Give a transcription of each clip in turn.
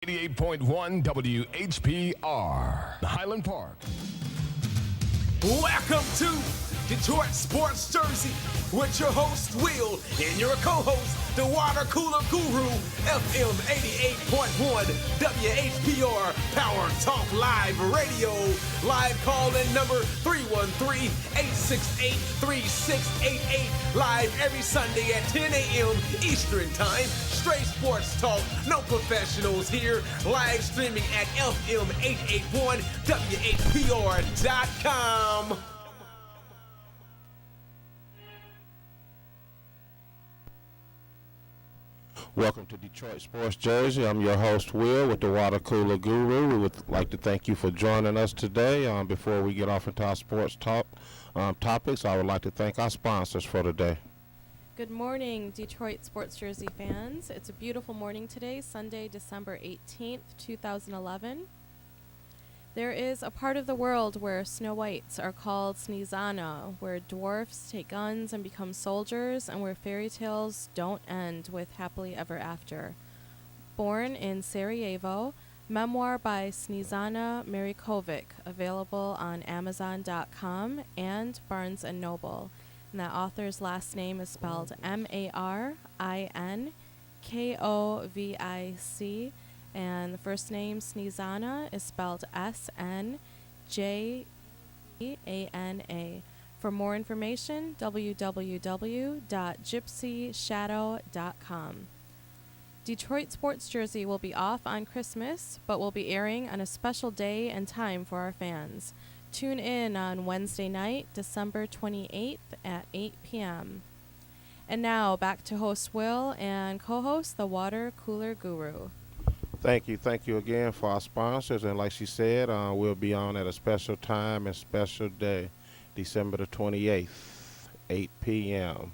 88.1 WHPR, Highland Park. Welcome to Detroit Sports Jersey with your host Will and your co-host, the water cooler guru, FM 88.1 WHPR Power Talk Live Radio. Live call-in number 313-868-3688. Live every Sunday at 10 a.m. Eastern Time. Straight sports talk, no professionals here. Live streaming at FM881WHPR.com. Welcome to Detroit Sports Jersey. I'm your host, Will, with the Water Cooler Guru. We would like to thank you for joining us today. Before we get off into our sports talk topics, I would like to thank our sponsors for today. Good morning, Detroit Sports Jersey fans. It's a beautiful morning today, Sunday, December 18th, 2011. There is a part of the world where Snow Whites are called Sneezana, where dwarfs take guns and become soldiers, and where fairy tales don't end with happily ever after. Born in Sarajevo, memoir by Snežana Marikovic, available on Amazon.com and Barnes & Noble. And that author's last name is spelled Marinkovic, and the first name Snežana is spelled Snjana. For more information, www.gypsyshadow.com. Detroit Sports Jersey will be off on Christmas, but will be airing on a special day and time for our fans. Tune in on Wednesday night, December 28th at 8 p.m. And now, back to host Will and co-host, the Water Cooler Guru. Thank you again for our sponsors. And like she said, we'll be on at a special time and special day, December the 28th, 8 p.m.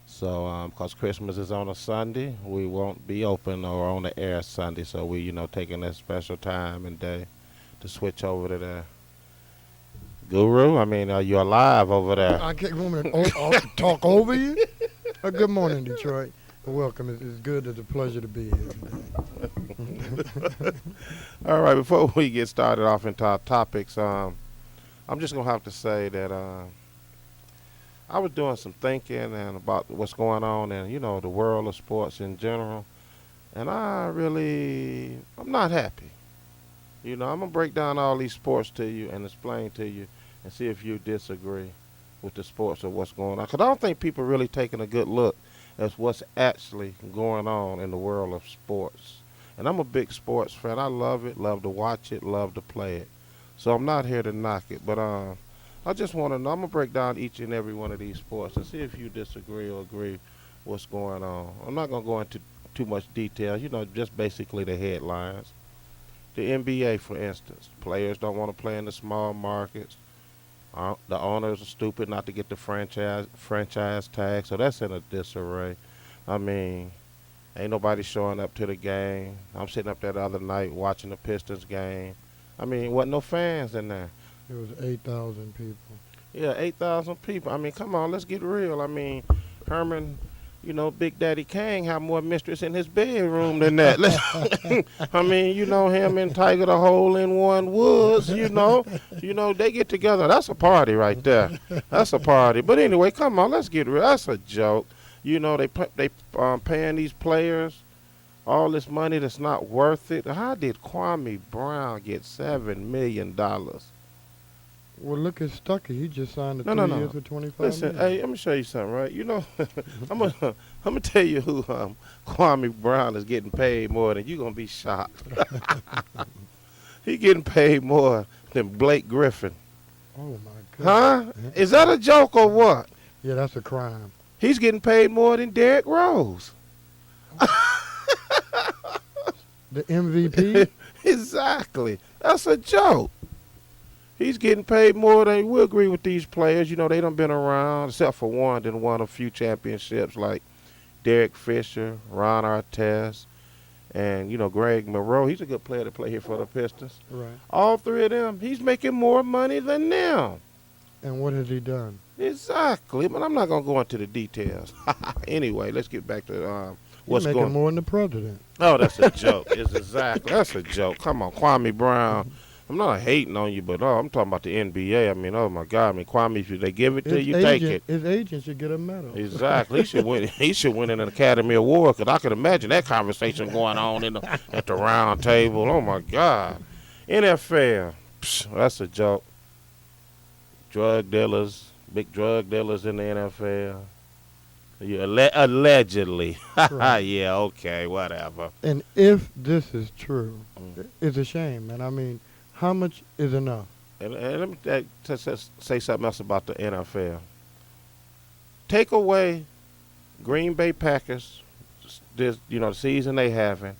So, because Christmas is on a Sunday, we won't be open or on the air Sunday. So we, taking that special time and day to switch over to the Guru. I mean, are you alive over there? I can't want to talk over you. Good morning, Detroit. Welcome. It's good. It's a pleasure to be here today. All right. Before we get started off into our topics, I'm just gonna have to say that I was doing some thinking and about what's going on in the world of sports in general, and I'm not happy. I'm gonna break down all these sports to you and explain to you and see if you disagree with the sports or what's going on. Because I don't think people are really taking a good look at what's actually going on in the world of sports. And I'm a big sports fan. I love it, love to watch it, love to play it. So I'm not here to knock it. But I just want to know, I'm going to break down each and every one of these sports and see if you disagree or agree what's going on. I'm not going to go into too much detail, just basically the headlines. The NBA, for instance, players don't want to play in the small markets. The owners are stupid not to get the franchise tag, so that's in a disarray. I mean, ain't nobody showing up to the game. I'm sitting up there the other night watching the Pistons game. I mean, wasn't no fans in there. It was 8,000 people. Yeah, 8,000 people. I mean, come on, let's get real. I mean, Herman, Big Daddy Kane have more mistress in his bedroom than that. I mean, him and Tiger the Hole-in-One Woods, they get together. That's a party right there. That's a party. But anyway, come on, let's get real. That's a joke. They paying these players all this money that's not worth it. How did Kwame Brown get $7 million? Well, look at Stuckey. He just signed a 3 years for $25 Listen, million. hey, let me show you something, right? I'm gonna tell you who Kwame Brown is getting paid more than. You're gonna be shocked. He getting paid more than Blake Griffin. Oh my Huh? God. Is that a joke or what? Yeah, that's a crime. He's getting paid more than Derrick Rose. The MVP? Exactly. That's a joke. He's getting paid more than, we agree with these players. They done been around, except for one, done won a few championships like Derek Fisher, Ron Artest, and, Greg Monroe. He's a good player to play here for the Pistons. Right. All three of them, he's making more money than them. And what has he done? Exactly. But I'm not going to go into the details. Anyway, let's get back to what's making going. more than the president. Oh, that's a joke. It's exactly. That's a joke. Come on, Kwame Brown. I'm not hating on you, but I'm talking about the NBA. I mean, oh my God. I mean, Kwame, if they give it to you, take it. His agent should get a medal. Exactly. He should win. He should win an Academy Award because I could imagine that conversation going on at the round table. Oh my God. NFL. Psh, that's a joke. Drug dealers, big drug dealers in the NFL. Allegedly. Right. Yeah. Okay. Whatever. And if this is true, it's a shame, man. I mean, how much is enough? And let me say something else about the NFL. Take away Green Bay Packers, this the season they having,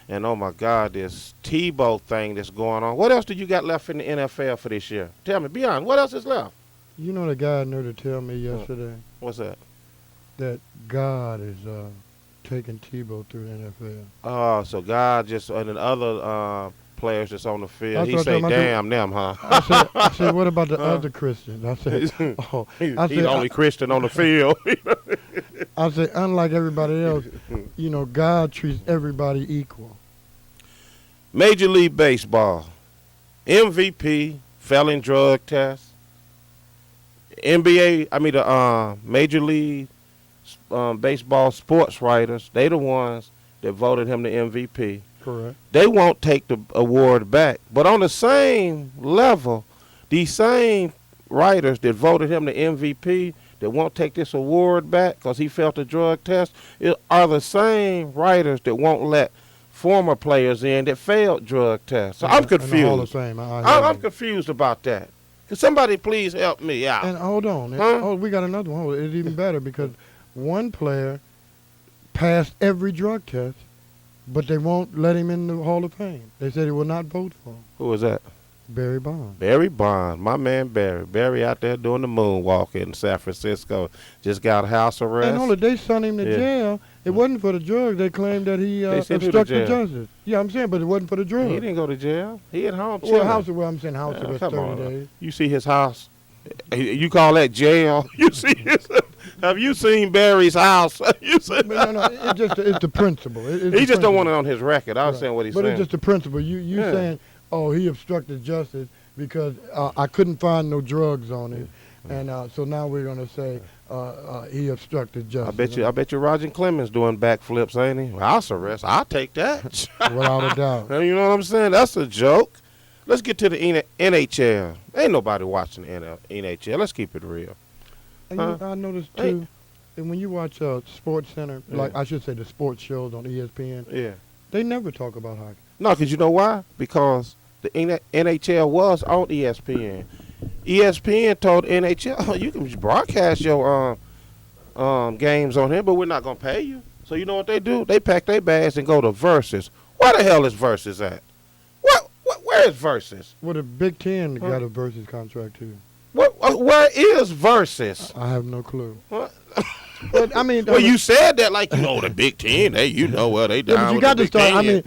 and oh my God, this Tebow thing that's going on. What else do you got left in the NFL for this year? Tell me, be honest. What else is left? You know, the guy knew to tell me yesterday What's that? that God is taking Tebow through the NFL. Oh, so God just and then other players that's on the field. He That's what say, I'm talking "Damn them, huh?" I said, what about the other Christians? I said, oh, He's the only Christian on the field. I said, unlike everybody else, God treats everybody equal. Major League Baseball, MVP, failing drug test. NBA, the Major League Baseball sports writers, they the ones that voted him the MVP. Correct. They won't take the award back. But on the same level, these same writers that voted him the MVP that won't take this award back because he failed the drug test are the same writers that won't let former players in that failed drug tests. So I'm confused. All the same. I'm confused about that. Can somebody please help me out? And hold on. Huh? We got another one. It's even better because one player passed every drug test, but they won't let him in the Hall of Fame. They said he will not vote for him. Who is that? Barry Bonds. Barry Bonds, my man Barry. Barry out there doing the moonwalk in San Francisco. Just got house arrest. And they sent him to jail. It wasn't for the drugs. They claimed that he obstructed justice. Yeah, I'm saying, but it wasn't for the drugs. He didn't go to jail. He at home chilling. I'm saying house arrest 30 days. You see his house? You call that jail? You see his? Have you seen Barry's house? No, it's the principle. He just don't want it on his record. I was saying what he's saying. But it's just the principle. You saying, he obstructed justice because I couldn't find no drugs on him. And so now we're going to say he obstructed justice. I bet you Roger Clemens doing backflips, ain't he? Well, house arrest. I'll take that. Without a doubt. You know what I'm saying? That's a joke. Let's get to the NHL. Ain't nobody watching the NHL. Let's keep it real. And I noticed, too, and when you watch Sports Center, like I should say the sports shows on ESPN, they never talk about hockey. No, because you know why? Because the NHL was on ESPN. ESPN told NHL, you can broadcast your games on here, but we're not going to pay you. So you know what they do? They pack their bags and go to Versus. Where the hell is Versus at? Where is Versus? Well, the Big Ten got a Versus contract, too. Where is Versus? I have no clue. What? But I mean, well, you said that like the Big Ten. They, they down. But you got to start. I mean,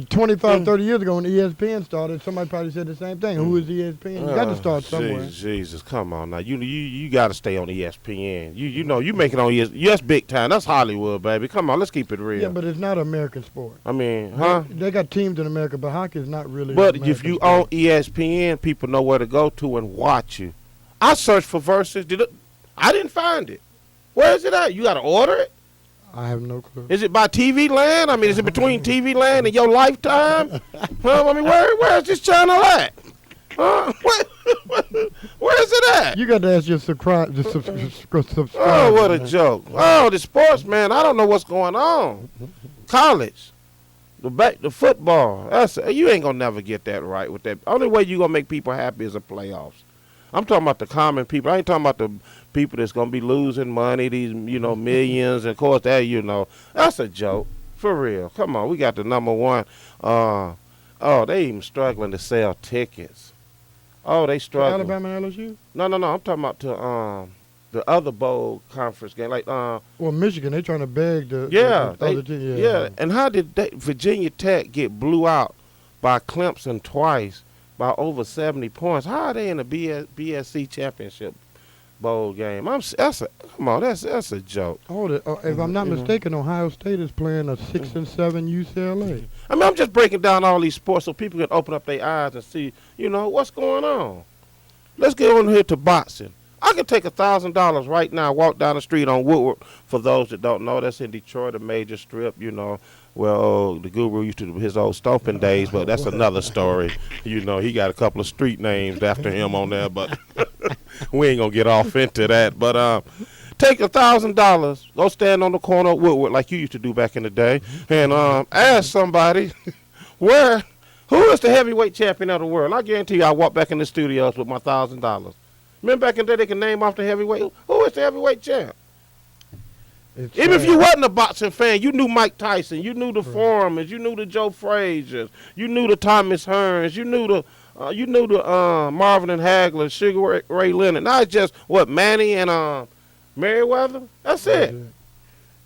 25, 30 years ago when ESPN started, somebody probably said the same thing. Who is ESPN? You got to start somewhere. Jesus, come on now. You got to stay on ESPN. You make it on ESPN. Yes, big time. That's Hollywood, baby. Come on, let's keep it real. Yeah, but it's not an American sport. I mean, huh? They got teams in America, but hockey is not really. But if you own ESPN, people know where to go to and watch you. I searched for Versus. I didn't find it. Where is it at? You got to order it? I have no clue. Is it by TV Land? I mean, is it between TV Land and your Lifetime? I mean, where is this channel at? Where is it at? You got to ask your subscribe. Oh, what a joke. Oh, the sports, man. I don't know what's going on. College. The football. You ain't going to never get that right with that. Only way you going to make people happy is the playoffs. I'm talking about the common people. I ain't talking about the people that's going to be losing money, these, millions. And, of course, that's a joke. For real. Come on. We got the number one. They even struggling to sell tickets. Oh, they struggling. Alabama and LSU? No. I'm talking about the other bowl conference game. Well, Michigan, they trying to beg the other team. Yeah. And how did Virginia Tech get blew out by Clemson twice by over 70 points? How are they in the BSC championship bowl game. That's a joke. Hold it. If I'm not mistaken, Ohio State is playing a 6-7 UCLA. I mean, I'm just breaking down all these sports so people can open up their eyes and see, what's going on. Let's get on here to boxing. I can take $1,000 right now, walk down the street on Woodward. For those that don't know, that's in Detroit, a major strip, Well, the Guru used to do his old stomping days, but that's another story. He got a couple of street names after him on there, but we ain't going to get off into that. But take $1,000, go stand on the corner of Woodward like you used to do back in the day, and ask somebody who is the heavyweight champion of the world. I guarantee you I walk back in the studios with my $1,000. Remember back in the day they could name off the heavyweight? Who is the heavyweight champ? Even if you wasn't a boxing fan, you knew Mike Tyson, you knew the Foremans, you knew the Joe Frazier's, you knew the Thomas Hearns, you knew the Marvin and Hagler, Sugar Ray Leonard. Not just Manny and Merriweather. That's it.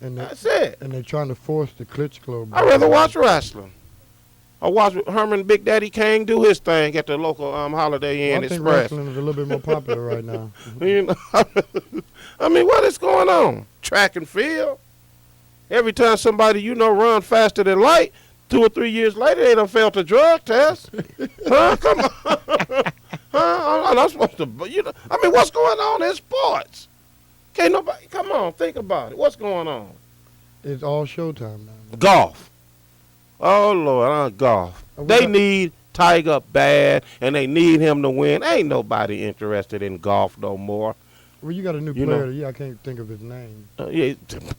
That's it. And they're trying to force the Klitschko. I'd rather watch wrestling. I watched Herman Big Daddy Kane do his thing at the local Holiday Inn Express. I think wrestling is a little bit more popular right now. I mean, what is going on? Track and field. Every time somebody run faster than light, 2 or 3 years later they done failed a drug test. Huh? Come on. I'm not supposed to. I mean, what's going on in sports? Can't nobody. Come on, think about it. What's going on? It's all Showtime now. Golf. Oh, Lord, golf. They need Tiger bad, and they need him to win. Ain't nobody interested in golf no more. Well, you got a new player. Yeah, I can't think of his name.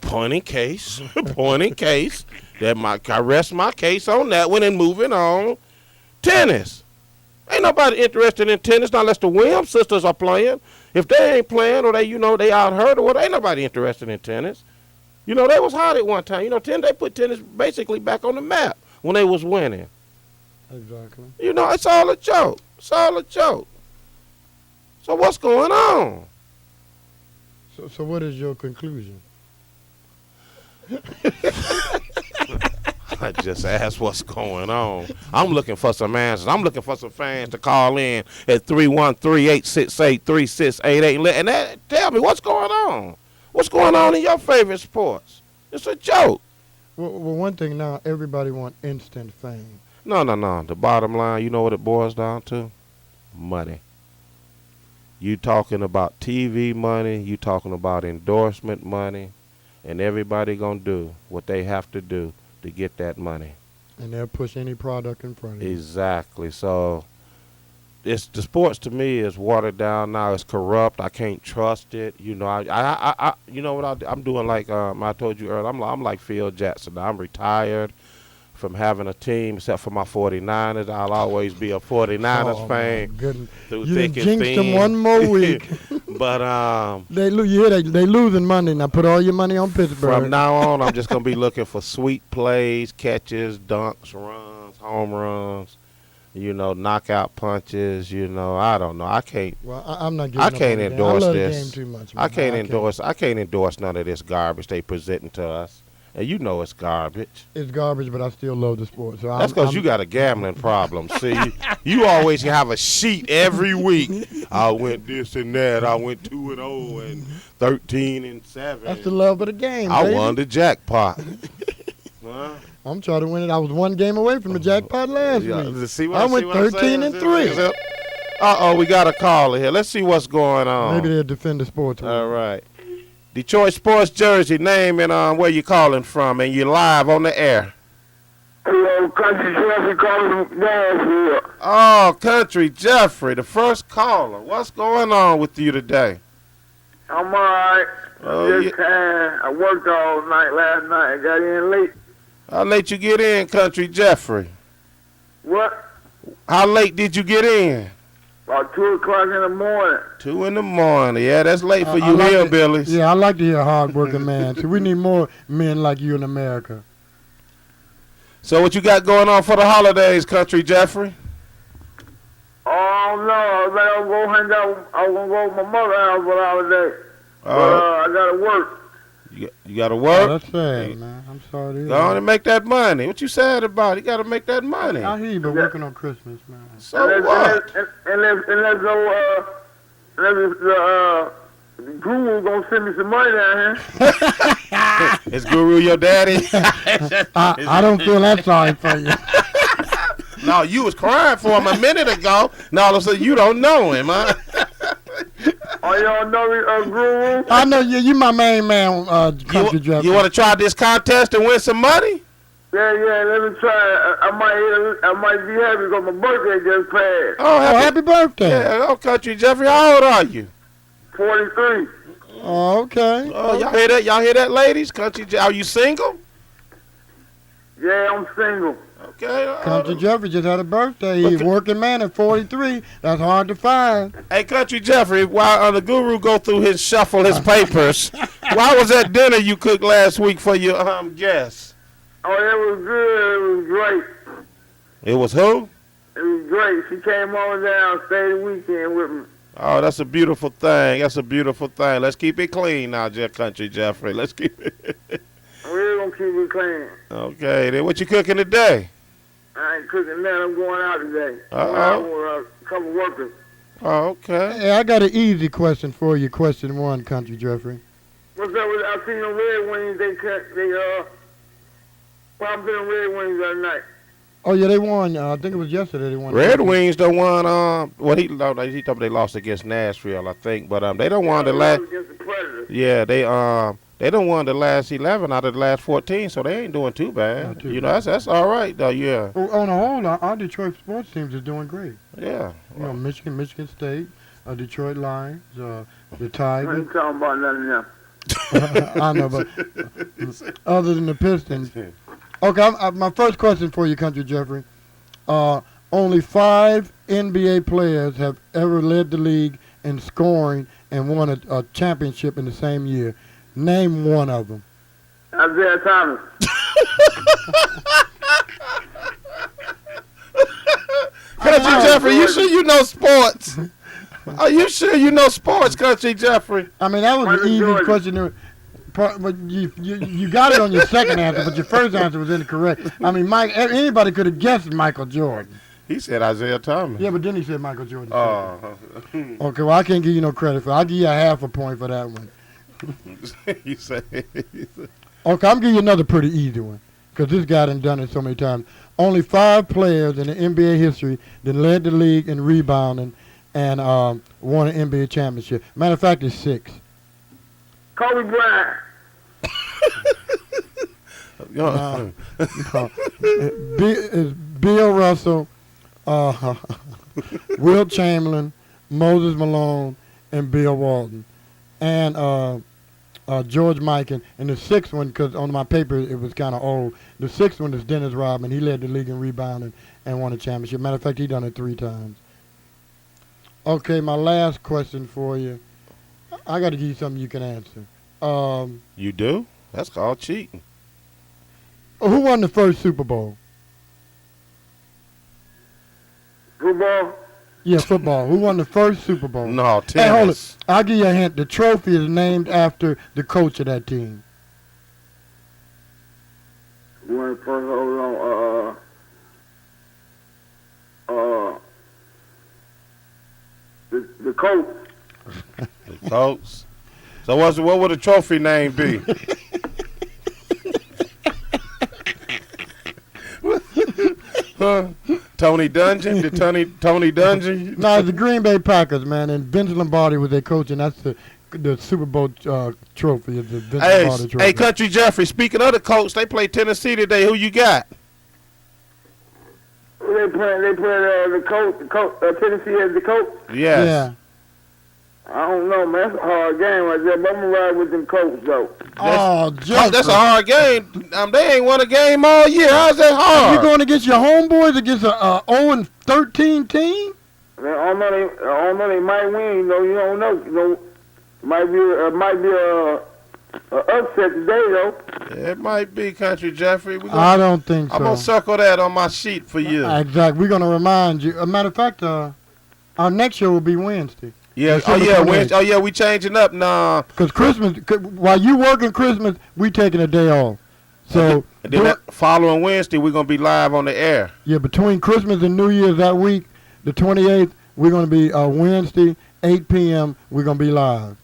Point in case. Point in case. I rest my case on that one and moving on. Tennis. Ain't nobody interested in tennis unless the Williams sisters are playing. If they ain't playing or they out hurt or what, ain't nobody interested in tennis. They was hot at one time. They put tennis basically back on the map when they was winning. Exactly. It's all a joke. It's all a joke. So what's going on? So what is your conclusion? I just asked what's going on. I'm looking for some answers. I'm looking for some fans to call in at 313-868-3688 and tell me what's going on. What's going on in your favorite sports? It's a joke. Well, one thing now, everybody wants instant fame. No. The bottom line, you know what it boils down to? Money. You talking about TV money, you talking about endorsement money, and everybody going to do what they have to do to get that money. And they'll push any product in front of you. Exactly. So the sports to me is watered down now. It's corrupt. I can't trust it. I you know what I'm doing? Like I told you earlier, I'm like Phil Jackson. I'm retired from having a team, except for my 49ers. I'll always be a 49ers fan. Through you thick and jinxed thin. them one more week. But they losing Monday. Now put all your money on Pittsburgh. From now on, I'm just gonna be looking for sweet plays, catches, dunks, runs, home runs. Knockout punches. I don't know. I can't. Well, I'm not. I can't endorse I love this. The game too much, I can't endorse none of this garbage they presenting to us. And it's garbage. It's garbage, but I still love the sport. So that's because you got a gambling problem. See, you always have a sheet every week. I went this and that. I went 2-0 and 13-7. That's the love of the game. I baby. won the jackpot. I'm trying to win it. I was one game away from the jackpot last week. I went 13-3. We got a caller here. Let's see what's going on. Maybe they'll defend the sport. All right. Detroit Sports Jersey, name and where you calling from, and you're live on the air. Hello, Country Jeffrey calling from Nashville. Oh, Country Jeffrey, the first caller. What's going on with you today? I'm all right. I worked all night last night. I got in late. How late you get in, Country Jeffrey? What? How late did you get in? About 2 o'clock in the morning. 2 in the morning. Yeah, that's late for you hillbillies. Yeah, I like to hear a hard-working man. So we need more men like you in America. So what you got going on for the holidays, Country Jeffrey? Oh, no. I'm going to go hang out. I'm going to go to my mother's house for the holiday. I got to work. You got to work? Oh, that's sad, man. I'm sorry to hear Go on and make that money. What you sad about? You got to make that money. I hear you, but working on Christmas, man. So what? Unless Guru gonna send me some money down here. Is Guru your daddy? I don't feel that sorry for you. No, you was crying for him a minute ago. Now all of a sudden you don't know him, huh? Oh, y'all know me, Guru? I know you. You my main man, country driver. You want to try this contest and win some money? Yeah, let me try. I might be happy because my birthday just passed. Oh, happy birthday! Yeah, Country Jeffrey, how old are you? 43. Oh, okay. Oh, y'all hear that? Y'all hear that, ladies? Are you single? Yeah, I'm single. Okay. Country Jeffrey just had a birthday. He's a working man at 43. That's hard to find. Hey, Country Jeffrey, while the Guru go through his shuffle his papers, why was that dinner you cooked last week for your guests? Oh, it was good. It was great. It was who? It was great. She came on down, stayed the weekend with me. Oh, that's a beautiful thing. That's a beautiful thing. Let's keep it clean now, Country Jeffrey. Let's keep it. We're going to keep it clean. Okay, then what you cooking today? I ain't cooking nothing. I'm going out today. Uh-oh. With a couple workers. Oh, okay. Hey, I got an easy question for you. Question 1, Country Jeffrey. What's up with I seen them Red Wings. Well, I'm feeling Red Wings that night. Oh, yeah, they won. I think it was yesterday they won. Red Wings don't won. Well, he thought they lost against Nashville, I think, but they don't won the last. Against the Predators. Yeah, they don't won the last 11 out of the last 14, so they ain't doing too bad. Not too You know, that's all right though. Yeah. Well, on the whole, our Detroit sports teams are doing great. Yeah. You know, Michigan State, Detroit Lions, the I Tigers. ain't talking about nothing else. I know, but other than the Pistons. Okay, my first question for you, Country Jeffrey. Only 5 NBA players have ever led the league in scoring and won a championship in the same year. Name one of them. Isaiah Thomas. Country Jeffrey, you sure you know sports? Are you sure you know sports, Country Jeffrey? I mean, that was Michael an easy Jordan. question. But you got it on your second answer, but your first answer was incorrect. I mean, anybody could have guessed Michael Jordan. He said Isaiah Thomas. Yeah, but then he said Michael Jordan. Oh. Okay, well, I can't give you no credit for it. I'll give you a half a point for that one. You say. Okay, I'm giving you another pretty easy one because this guy done it so many times. Only 5 players in the NBA history that led the league in rebounding and won an NBA championship. Matter of fact, it's 6. Kobe Bryant. No. Bill Russell, Will Chamberlain, Moses Malone, and Bill Walton. And George Mikan. And the 6th one, because on my paper it was kind of old, the 6th one is Dennis Rodman. He led the league in rebounding and won a championship. Matter of fact, he done it 3 times. Okay, my last question for you. I got to give you something you can answer. You do? That's called cheating. Who won the first Super Bowl? Football. Yeah, football. Who won the first Super Bowl? No, tennis. Hey, hold it. I'll give you a hint. The trophy is named after the coach of that team. One first, hold on. The coach. The coach. So what would the trophy name be? Tony Dungy? The Tony Dungy? No, it's the Green Bay Packers, man, and Vince Lombardi was their coach, and that's the Super Bowl trophy. Is the Vince Lombardi trophy. Hey, Country Jeffrey, speaking of the Colts, they play Tennessee today. Who you got? They play the coach. Tennessee as the coach. Yes. Yeah. I don't know, man. That's a hard game right there. But I'm gonna ride with them Colts though. That's a hard game. They ain't won a game all year. How's that hard? You going against your homeboys against a 0-13 team? I don't know. They might win. You don't know. Might be a upset today though. It might be, Country Jeffrey. I don't think so. I'm gonna circle that on my sheet for you. Exactly. We're gonna remind you. A matter of fact, our next show will be Wednesday. Yeah. Wednesday. Oh yeah. We changing up now. Because Christmas, while you working Christmas, we taking a day off. So and then that following Wednesday, we're gonna be live on the air. Yeah, between Christmas and New Year's that week, the 28th, we're gonna be Wednesday, 8 p.m. We're gonna be live.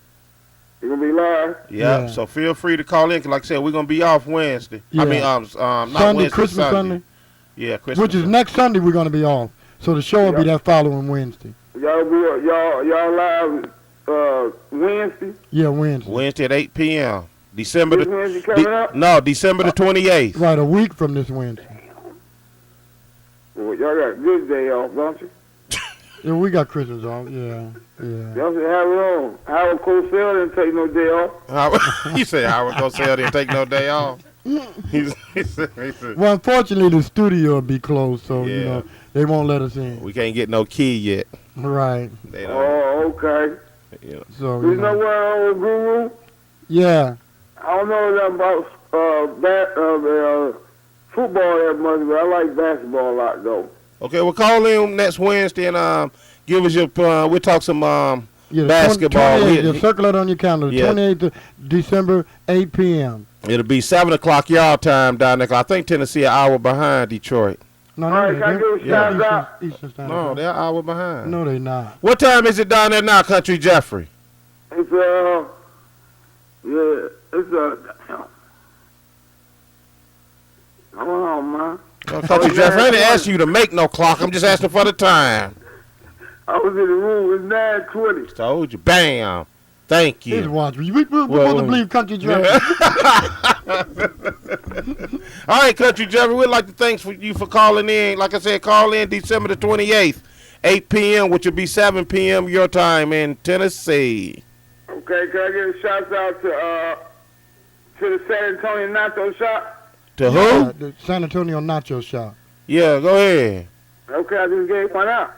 line. Yeah. So feel free to call in. 'Cause like I said, we're gonna be off Wednesday. Yeah. I mean, not Sunday, Wednesday, Christmas Sunday. Yeah, Christmas. Which is next Sunday we're going to be off. So the show will be that following Wednesday. Y'all live Wednesday? Yeah, Wednesday. Wednesday at 8 p.m. December This Wednesday coming up? No, December the 28th. Right, a week from this Wednesday. Well, y'all got a good day off, don't you? Yeah, we got Christmas off. Yeah. Y'all should have it on. Howard Cosell didn't take no day off. You say Howard Cosell didn't take no day off. he said, Well, unfortunately, the studio will be closed, so, you know, they won't let us in. we can't get no key yet. Right. They don't, Oh, okay. you know. So, You know what, old Guru? Yeah. I don't know that about football that much, but I like basketball a lot, though. Okay, well, call in next Wednesday and give us your. We'll talk some Yeah, basketball. 28th, circle it on your calendar. Yeah. 28th of December, 8 p.m. It'll be 7 o'clock y'all time down there. 'Cause I think Tennessee an hour behind Detroit. No, All right, can I give a shout out? Eastern Standard No, Time. they're an hour behind. No, they not. What time is it down there now, Country Jeffrey? It's hold on, man. Country Jeffrey, I didn't ask you to make no clock. I'm just asking for the time. I was in the room. It's 9:20. Told you. Bam. Thank His you. watch. We supposed to believe Country Jeffrey. All right, Country Jeffrey, we'd like to thank you for calling in. Like I said, call in December the 28th, 8 p.m., which will be 7 p.m. your time in Tennessee. Okay, can I give a shout out to the San Antonio Nacho Shop? To who? The San Antonio Nacho Shop. Yeah, go ahead. Okay, I just gave one out.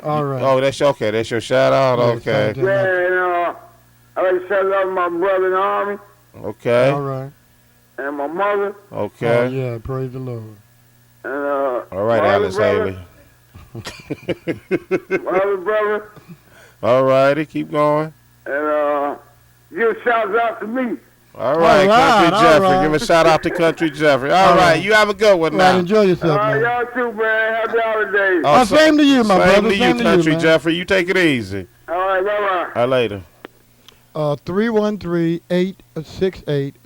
All right. Oh, that's okay. That's your shout out. Yeah, Okay. San Yeah, and I like to shout out my brother in the Army Okay. All right. and my mother. Okay. Oh, yeah, praise the Lord. And All right, my Alice other Haley. my other brother. All righty, keep going. And give shouts out to me. All right, right, Country all Jeffrey. right. Give a shout out to Country Jeffrey. All All right, right. you have a good one All right, now. enjoy yourself, All right, man. y'all too, man. Happy holidays. Oh, Same to you, my Same brother. to you, Same to you, Country man. Jeffrey. You take it easy. All right, bye-bye. All right, later.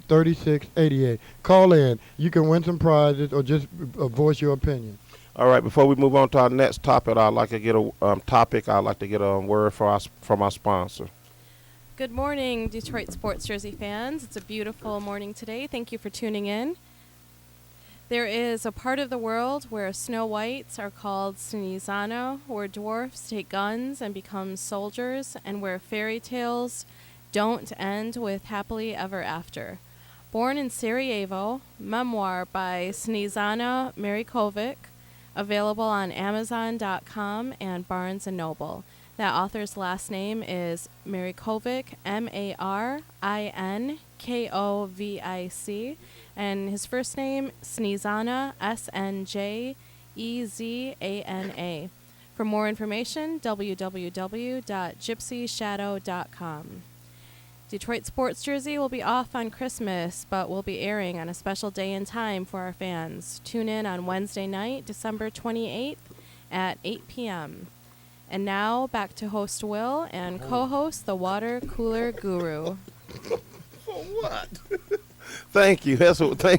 313-868-3688. Call in. You can win some prizes or just voice your opinion. All right, before we move on to our next topic, I'd like to get a word from our sponsor. Good morning, Detroit Sports Jersey fans. It's a beautiful morning today. Thank you for tuning in. There is a part of the world where snow whites are called Sneezano, where dwarfs take guns and become soldiers, and where fairy tales don't end with happily ever after. Born in Sarajevo, memoir by Sneezana Marikovic, available on Amazon.com and Barnes & Noble. That author's last name is Marikovic, Marikovic, and his first name, Sneezana, Snjezana. For more information, www.gypsyshadow.com. Detroit Sports Jersey will be off on Christmas, but will be airing on a special day and time for our fans. Tune in on Wednesday night, December 28th at 8 p.m. And now, back to host Will and co-host the Water Cooler Guru. For what? Thank you. Thanks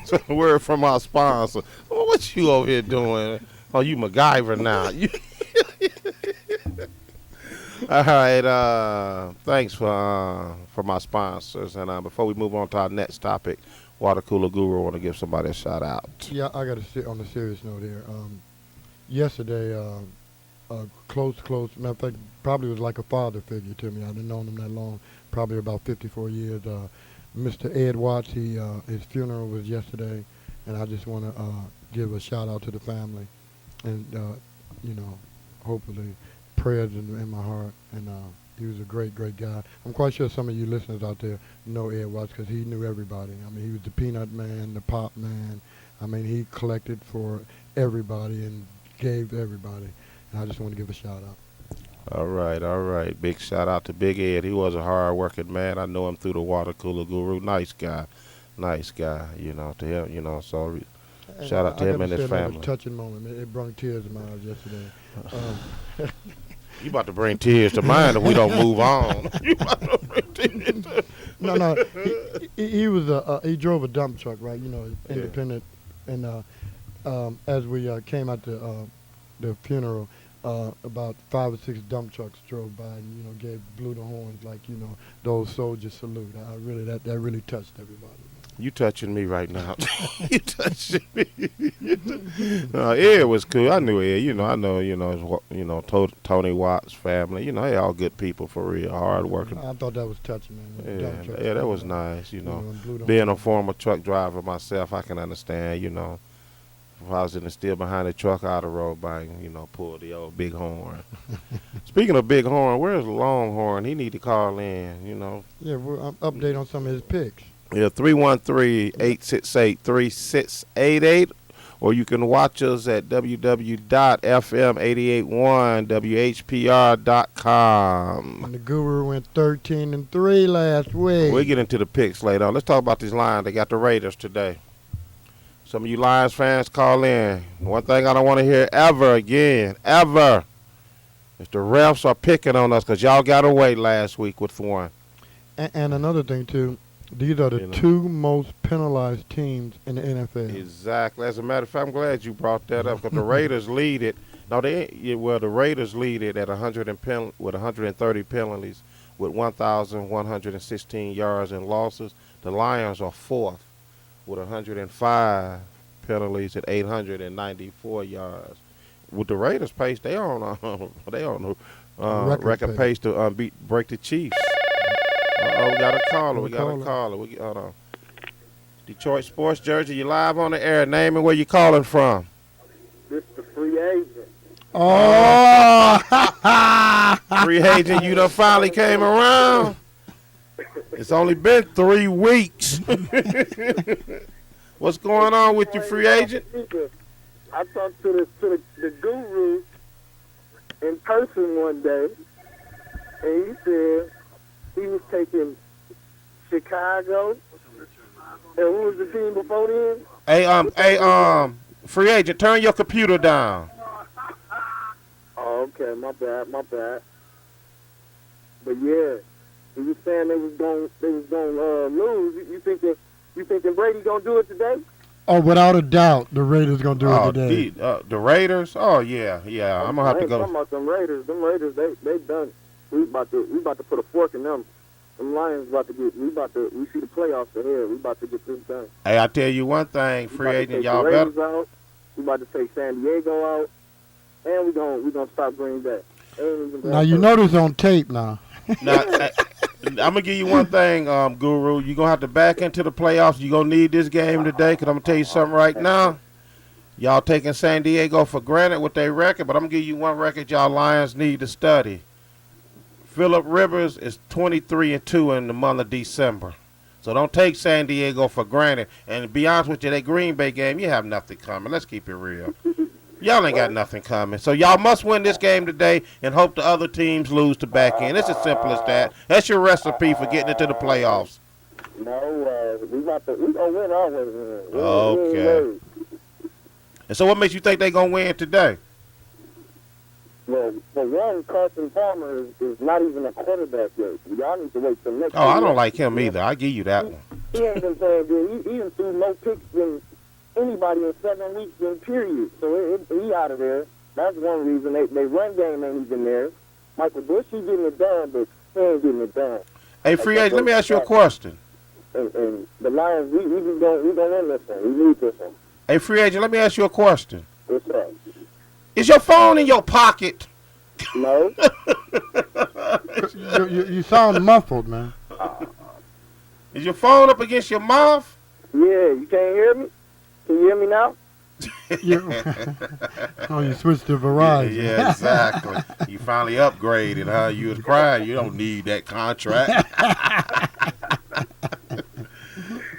for the word from our sponsor. Well, what you over here doing? Oh, you MacGyver now. All right. Thanks for my sponsors. And before we move on to our next topic, Water Cooler Guru, I want to give somebody a shout out. Yeah, I got to sit on a serious note here. Yesterday, close, matter of fact, probably was like a father figure to me. I didn't know him that long, probably about 54 years. Mr. Ed Watts, his funeral was yesterday, and I just want to give a shout out to the family, and hopefully prayers in my heart. And he was a great guy. I'm quite sure some of you listeners out there know Ed Watts because he knew everybody. I mean, he was the peanut man, the pop man. I mean, he collected for everybody and gave to everybody. And I just want to give a shout out. All right. Big shout out to Big Ed. He was a hard-working man. I know him through the Water Cooler Guru. Nice guy. To him, so shout out to him and his That family. was a touching moment. It brought tears to my eyes yesterday. You about to bring tears to mine if we don't move on. You about to bring tears. No. He was he drove a dump truck, right? You know, independent. And as we came out to the funeral, about 5 or 6 dump trucks drove by and blew the horns like the old soldier salute. That really touched everybody. You touching me right now. You touching me. Ed was cool. I knew Ed. I know Tony Watt's family. They all good people for real, hard working. I thought that was touching, man. Yeah, that was nice. Blew the Being a horn. former truck driver myself, I can understand. If I was still behind the truck, I'd have rolled by and pulled the old big horn. Speaking of big horn, where's Longhorn? He need to call in. Yeah, we'll update on some of his picks. Yeah, 313-868-3688, or you can watch us at www.fm881whpr.com. And the Guru went 13-3 last week. We'll get into the picks later on. Let's talk about these Lions. They got the Raiders today. Some of you Lions fans call in. One thing I don't want to hear ever again, is the refs are picking on us because y'all got away last week with one. And another thing, too. These are the 2 most penalized teams in the NFL. Exactly. As a matter of fact, I'm glad you brought that up because the Raiders lead it. No, the Raiders lead it at 130 penalties with 1,116 yards and losses. The Lions are 4th with 105 penalties at 894 yards. With the Raiders' pace, they on record pace to break the Chiefs. We got a caller. Hold on. Detroit Sports Jersey, you live on the air. Name and where you calling from. This the free agent. Oh! Free agent, you done finally came around. It's only been 3 weeks. What's going on with your free agent? I talked to the Guru in person one day, and he said he was taking Chicago. And who was the team before then? Hey, free agent, turn your computer down. Oh, okay, my bad. But yeah, he was saying they was going lose. You thinking Brady gonna do it today? Oh, without a doubt, the Raiders gonna do it today. The Raiders? Oh yeah. I'm gonna have to go. Talking about them Raiders. Them Raiders, they done. We about to put a fork in them. Them Lions we see the playoffs ahead. We about to get this done. Hey, I tell you one thing, free agent, y'all better. We about to take San Diego out, and we gonna stop Green Bay. Now you know this on tape now. Now, I'm gonna give you one thing, Guru. You're gonna have to back into the playoffs. You're gonna need this game today, because I'm gonna tell you something right now. Y'all taking San Diego for granted with their record, but I'm gonna give you one record y'all Lions need to study. Phillip Rivers is 23-2 in the month of December. So don't take San Diego for granted. And to be honest with you, that Green Bay game, you have nothing coming. Let's keep it real. Y'all ain't got nothing coming. So y'all must win this game today and hope the other teams lose to back in. It's as simple as that. That's your recipe for getting into the playoffs. No, we gonna win our way. Okay. And so what makes you think they gonna win today? Well, for one, Carson Palmer is not even a quarterback yet. Y'all need to wait till next year. Oh, I don't like him either. I give you that one. He ain't been playing good. He done threw more picks than anybody in 7 weeks in period. So he out of there. That's one reason. They run game ain't even there. Michael Bush, he getting it done, but he ain't getting it done. Hey, free agent, let me ask you a question. And the Lions, we gonna win this one. We need this one. Hey, free agent, let me ask you a question. What's up? Is your phone in your pocket? No. you sound muffled, man. Is your phone up against your mouth? Yeah, you can't hear me? Can you hear me now? Oh, you switched to Verizon. Yeah, exactly. You finally upgraded, huh? You was crying. You don't need that contract.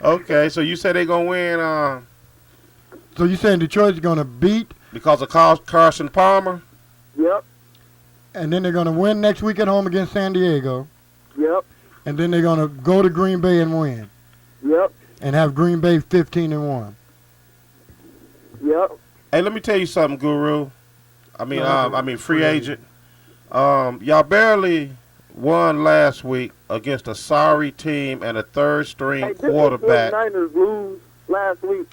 Okay, so you said they're going to win So you saying Detroit's going to beat? Because of Carson Palmer? Yep. And then they're going to win next week at home against San Diego. Yep. And then they're going to go to Green Bay and win. Yep. And have Green Bay 15-1. Yep. Hey, let me tell you something, Guru. I mean, free agent. Y'all barely won last week against a sorry team and a third-string Hey, quarterback. didn't the 49ers lose last week?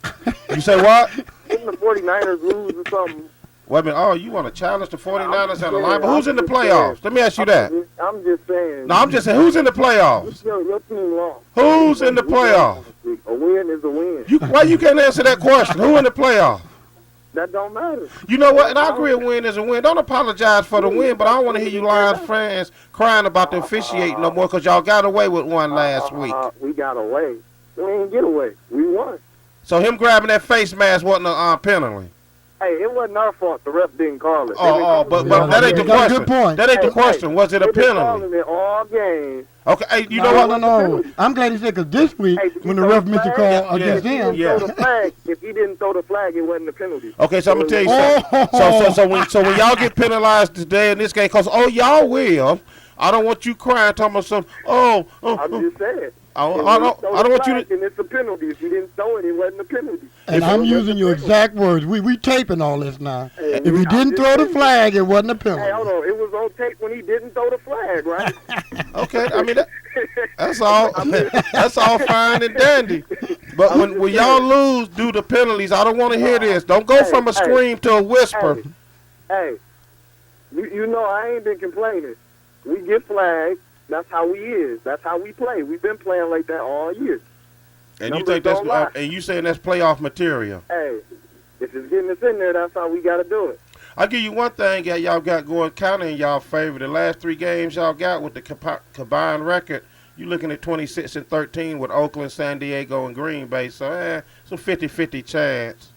You say what? Didn't the 49ers lose or something? Wait a minute. Oh, you want to challenge the 49ers and the line? But I'm who's in the just playoffs? saying. Let me ask you that. I'm just saying. No, I'm just saying, who's in the playoffs? Your team lost. Who's in the playoffs? A win is a win. Why you can't answer that question? Who in the playoffs? That don't matter. You know what? And I agree a win is a win. Don't apologize for the win, but I don't want to hear you Lions fans crying about the officiating no more because y'all got away with one last week. We got away. We didn't get away. We won. So him grabbing that face mask wasn't a penalty. Hey, it wasn't our fault. The ref didn't call it. But that ain't the You got a question. good point. That ain't the question. Was it a They've been penalty? calling it all game. Okay, hey, you know what? No. I'm glad he said because this week Hey, did when you the throw ref the missed the flag? call against them. Yeah. If he didn't throw the flag, it wasn't a penalty. Okay, so I'm gonna tell you something. So when y'all get penalized today in this game, cause y'all will. I don't want you crying talking about some. I'm just saying. I don't want you to. And it's a penalty. If you didn't throw it, it wasn't a penalty. And I'm using your exact words. We taping all this now. Hey, If he didn't throw the flag, it wasn't a Hey, hold penalty. on. It was on tape when he didn't throw the flag, right? Okay, I mean that's all. That's all fine and dandy. But when y'all lose due to penalties, I don't want to hear this. Don't go from a scream to a whisper. Hey, you know I ain't been complaining. We get flagged. That's how we is. That's how we play. We've been playing like that all year. And you Numbers think that's don't lie. and you saying that's playoff material? Hey, if it's getting us in there, that's how we got to do it. I'll give you one thing that y'all got going kind of in y'all favor. The last 3 games y'all got with the combined record, you looking at 26-13 with Oakland, San Diego, and Green Bay. So, it's a 50-50 chance,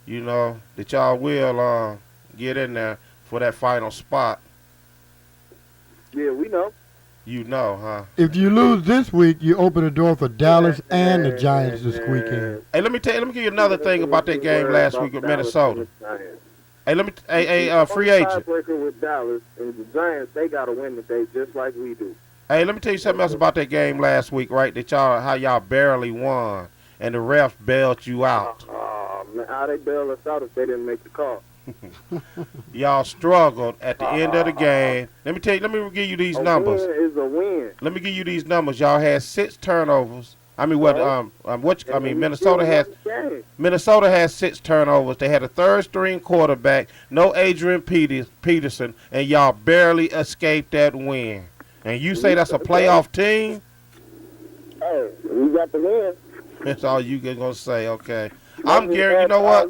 you know, that y'all will get in there for that final spot. Yeah, we know. You know, huh? If you lose this week, you open the door for Dallas and the Giants to squeak in. Hey, let me give you another thing about that game last week with Minnesota. Hey, free agent. Tiebreaker with Dallas and the Giants, they got to win today just like we do. Hey, let me tell you something else about that game last week, right? How y'all barely won, and the refs bailed you out. Man, how they bail us out if they didn't make the call? Y'all struggled at the end of the game. Let me give you these numbers. A win is a win. Let me give you these numbers. Y'all had 6 turnovers. Minnesota has 6 turnovers. They had a third-string quarterback, no Adrian Peterson, and y'all barely escaped that win. And you say that's a playoff team? Hey, we got the win. That's all you gonna say, okay? I'm guaranteeing. You know what?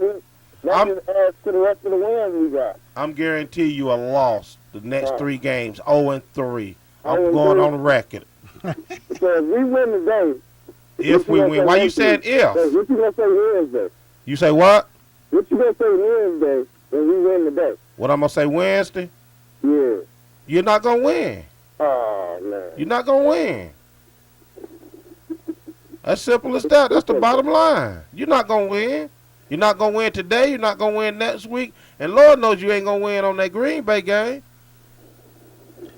Let's just add to the rest of the wins we got. I'm guaranteeing you a loss the next 3 games, 0-3. I'm 0-3. going on record. So if we win today. If we win, why you saying if? What you gonna say Wednesday? You say what? What you gonna say Wednesday when we win today? What I'm gonna say Wednesday? Yeah. You're not gonna win. Oh man. You're not gonna win. As simple as that. That's the bottom line. You're not gonna win. You're not gonna win today. You're not gonna win next week. And Lord knows you ain't gonna win on that Green Bay game.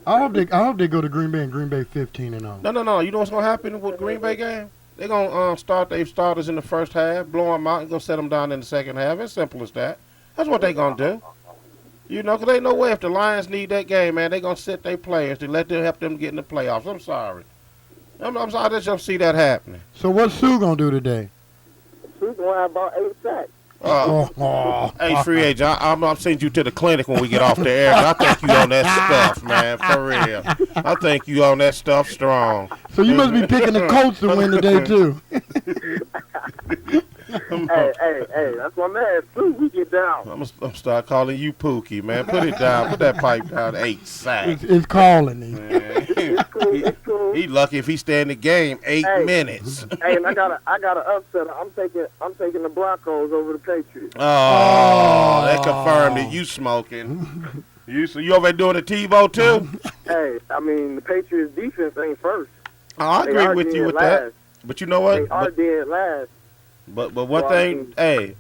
I hope they go to Green Bay and Green Bay 15-0. No. You know what's gonna happen with Green Bay game? They're gonna start their starters in the first half, blow them out, and gonna set them down in the second half. As simple as that. That's what they gonna do. You know, 'cause ain't no way if the Lions need that game, man, they gonna sit their players to let them help them get in the playoffs. I'm sorry. I'm sorry. I just don't see that happening. So what's Sue gonna do today? She's gonna have about 8 sacks. Hey, free agent, I'm sending you to the clinic when we get off the air. I think you on that stuff, man, for real. I think you on that stuff strong. So you must be picking the Colts to win today, too. Hey, that's my man. Sue, we get down. I'm gonna start calling you Pookie, man. Put it down. Put that pipe down. 8 sacks. It's calling him. It's cool. He lucky if he stay in the game 8 minutes. Hey, and I got an upset. I'm taking the Broncos over the Patriots. Oh, that confirmed that you smoking. You over there doing the TiVo too? Hey, I mean the Patriots defense ain't first. Oh, I agree with you with that. But you know what? They are dead last. But one thing, I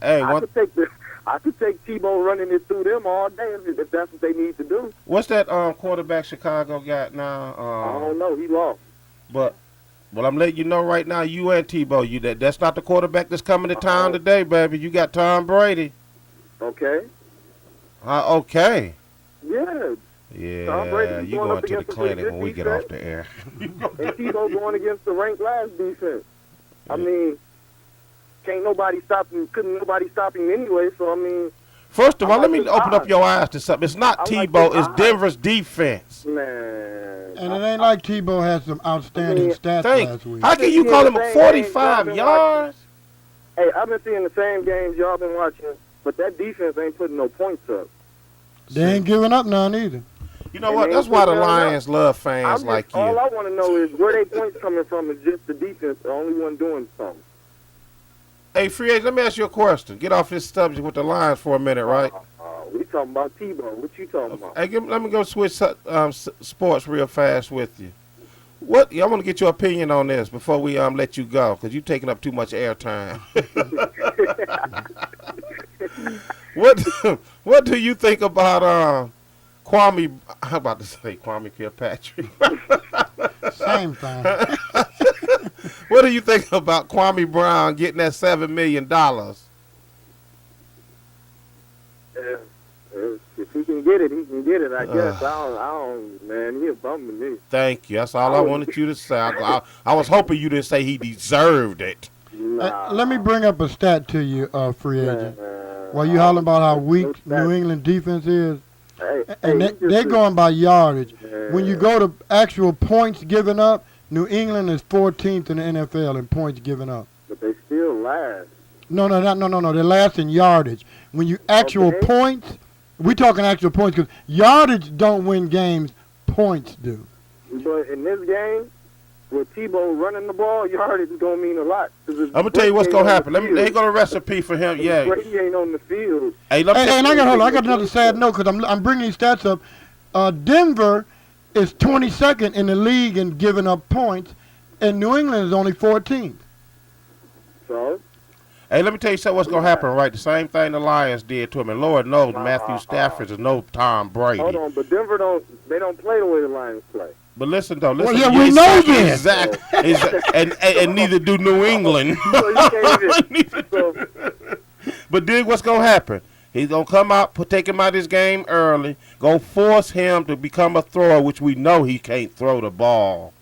could take Tebow running it through them all day if that's what they need to do. What's that quarterback Chicago got now? I don't know. He lost. But I'm letting you know right now, you and Tebow, that's not the quarterback that's coming to town today, baby. You got Tom Brady. Okay. Okay. Yeah. Tom Brady Yeah, you going going up to the against a pretty clinic good when we get defense. off the air. And Tebow going against the ranked last defense. I mean, can't nobody stop him. Couldn't nobody stop him anyway. So I mean, First of all, let me his open up odds. your eyes to something. It's not I like Tebow, his it's odds. Denver's defense. man. And it ain't like Tebow had some outstanding stats last week. How can you call him a 45 yards? Hey, I've been seeing the same games y'all been watching, but that defense ain't putting no points up. They ain't giving up none either. You know And what? they That's ain't why the putting none Lions love fans like all you. I want to know is where they points coming from. Is just the defense the only one doing something? Hey, free agent, let me ask you a question. Get off this subject with the Lions for a minute, right? We talking about Tebow. What you talking about? Hey, let me go switch sports real fast with you. What? I want to get your opinion on this before we let you go, because you're taking up too much airtime. What do you think about Kwame? I'm about to say Kwame Kilpatrick. Same thing. What do you think about Kwame Brown getting that $7 million? If he can get it, he can get it. I guess. I don't. Man, he a bum to me. Thank you. That's all I wanted you to say. I was hoping you didn't say he deserved it. Nah. Let me bring up a stat to you, free agent. Man, While you hollering about how weak no stats. New England defense is, Hey, and he just they're going by yardage. Man. When you go to actual points given up, New England is 14th in the NFL in points given up. But they still last. No. They're last in yardage. When you actual Okay. points, we talking actual points because yardage don't win games. Points do. But in this game, with Tebow running the ball, yardage is gonna mean a lot. I'm gonna tell you what's gonna happen. Let me go to recipe for him. Yeah. Brady ain't on the field. Hey, let me And I got another sad note because I'm bringing these stats up. Denver is 22nd in the league in giving up points, and New England is only 14th. So Hey, let me tell you something. What's gonna happen, right? The same thing the Lions did to him, and Lord knows Matthew Stafford is no Tom Brady. hold on, but Denver don't play the way the Lions play. But listen though, listen. Well, yeah, we know this. Exactly. And neither do New England. So you can't even. So, But then what's gonna happen? He's gonna come out, take him out of this game early, go force him to become a thrower, which we know he can't throw the ball.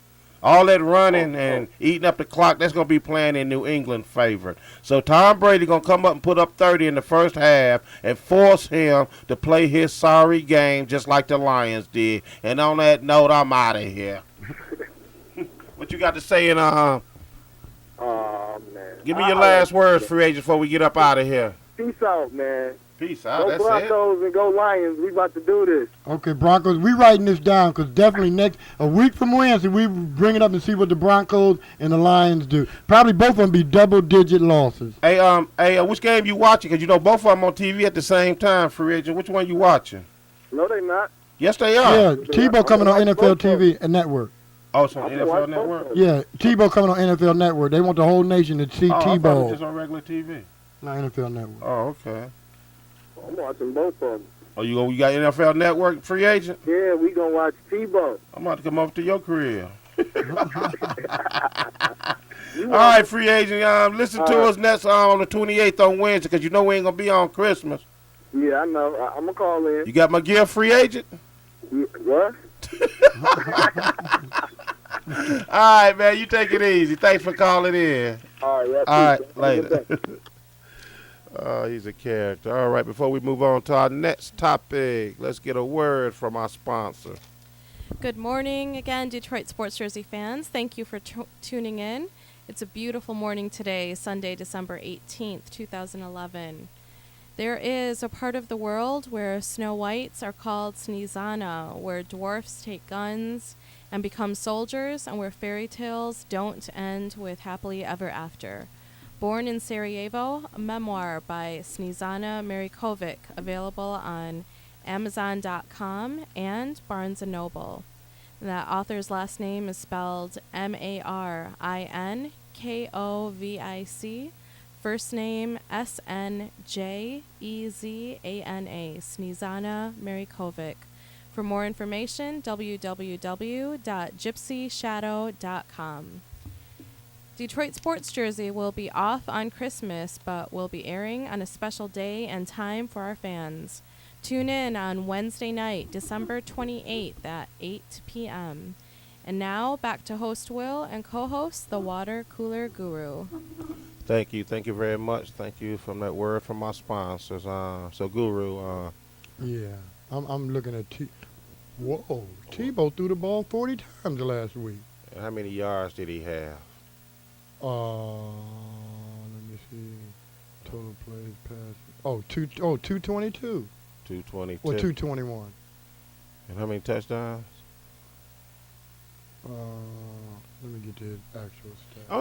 All that running and eating up the clock, that's gonna be playing in New England favor. So Tom Brady gonna come up and put up 30 in the first half and force him to play his sorry game just like the Lions did. And on that note, I'm out of here. What you got to say in oh man. Give me your last words, free agent, before we get up out of here. Peace out, man. Peace out. Go That's it. Broncos and go Lions. We about to do this. Okay, Broncos, we writing this down because definitely a week from Wednesday, we bring it up and see what the Broncos and the Lions do. Probably both of them be double-digit losses. Hey, which game you watching? Because you know both of them on TV at the same time, free agent. Which one you watching? No, they not. Yes, they are. Yeah, Tebow coming on NFL TV and Network. Oh, it's on I'm NFL watching Network? both of them. Yeah, Tebow coming on NFL Network. They want the whole nation to see Oh, I thought it was Tebow. just on regular TV. Not NFL Network. Oh, okay. I'm watching both of them. Oh, you got NFL Network, free agent? Yeah, we gonna watch Tebow. I'm about to come over to your crib. All right, free agent. Listen to us next on the 28th on Wednesday, because you know we ain't going to be on Christmas. Yeah, I know. I'm gonna call in. You got my gift, free agent? What? All right, man. You take it easy. Thanks for calling in. All right. All right, peace. later. He's a character. All right, before we move on to our next topic, let's get a word from our sponsor. Good morning again, Detroit Sports Jersey fans. Thank you for tuning in. It's a beautiful morning today, Sunday, December 18th, 2011. There is a part of the world where snow whites are called Sneezana, where dwarfs take guns and become soldiers, and where fairy tales don't end with happily ever after. Born in Sarajevo, a memoir by Snežana Marikovic, available on Amazon.com and Barnes & Noble. That author's last name is spelled Marinkovic. First name Snjezana, Snežana Marikovic. For more information, www.gypsyshadow.com. Detroit Sports Jersey will be off on Christmas, but will be airing on a special day and time for our fans. Tune in on Wednesday night, December 28th at 8 p.m. And now, back to host Will and co-host, the Water Cooler Guru. Thank you very much. Thank you from that word from my sponsors. So Guru, Yeah, I'm looking at Whoa, Tebow threw the ball 40 times last week. how many yards did he have? Let me see. Total plays, passes. 222. 222. Or 221. And how many touchdowns? Let me get the actual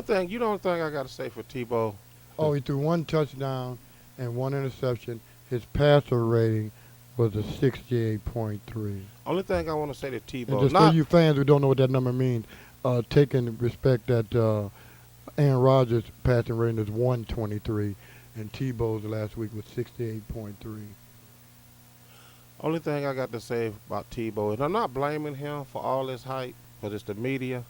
stat. You don't think I got to say for Tebow? Oh, he threw 1 touchdown and 1 interception. His passer rating was a 68.3. Only thing I want to say to And Tebow, just for you fans who don't know what that number means, taking respect that Aaron Rodgers' passing rating is 123, and Tebow's last week was 68.3. only thing I got to say about Tebow, and I'm not blaming him for all this hype, because it's the media,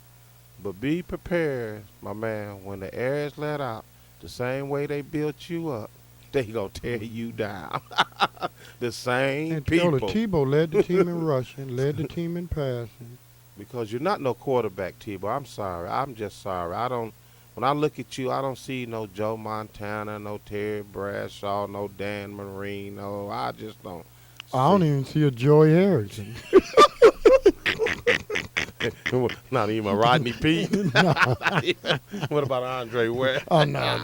but be prepared, my man, when the air is let out, the same way they built you up, they gonna tear you down. The same And people. Tebow led the team in rushing, led the team in passing. Because you're not no quarterback, Tebow. I'm sorry. I'm just sorry. When I look at you, I don't see no Joe Montana, no Terry Bradshaw, no Dan Marino. I just don't. I don't even see a Joey Harrison. Not even a Rodney Peete. What about Andre Ware? Oh, no.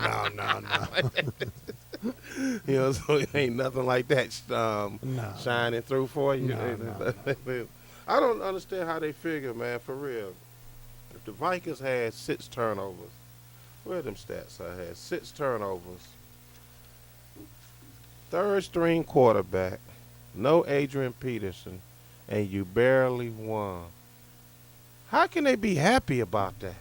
You know, so it ain't nothing like that No. shining through for you. No. I don't understand how they figure, man, for real. If the Vikings had 6 turnovers, where are them stats I had? 6 turnovers, 3rd string quarterback, no Adrian Peterson, and you barely won. How can they be happy about that?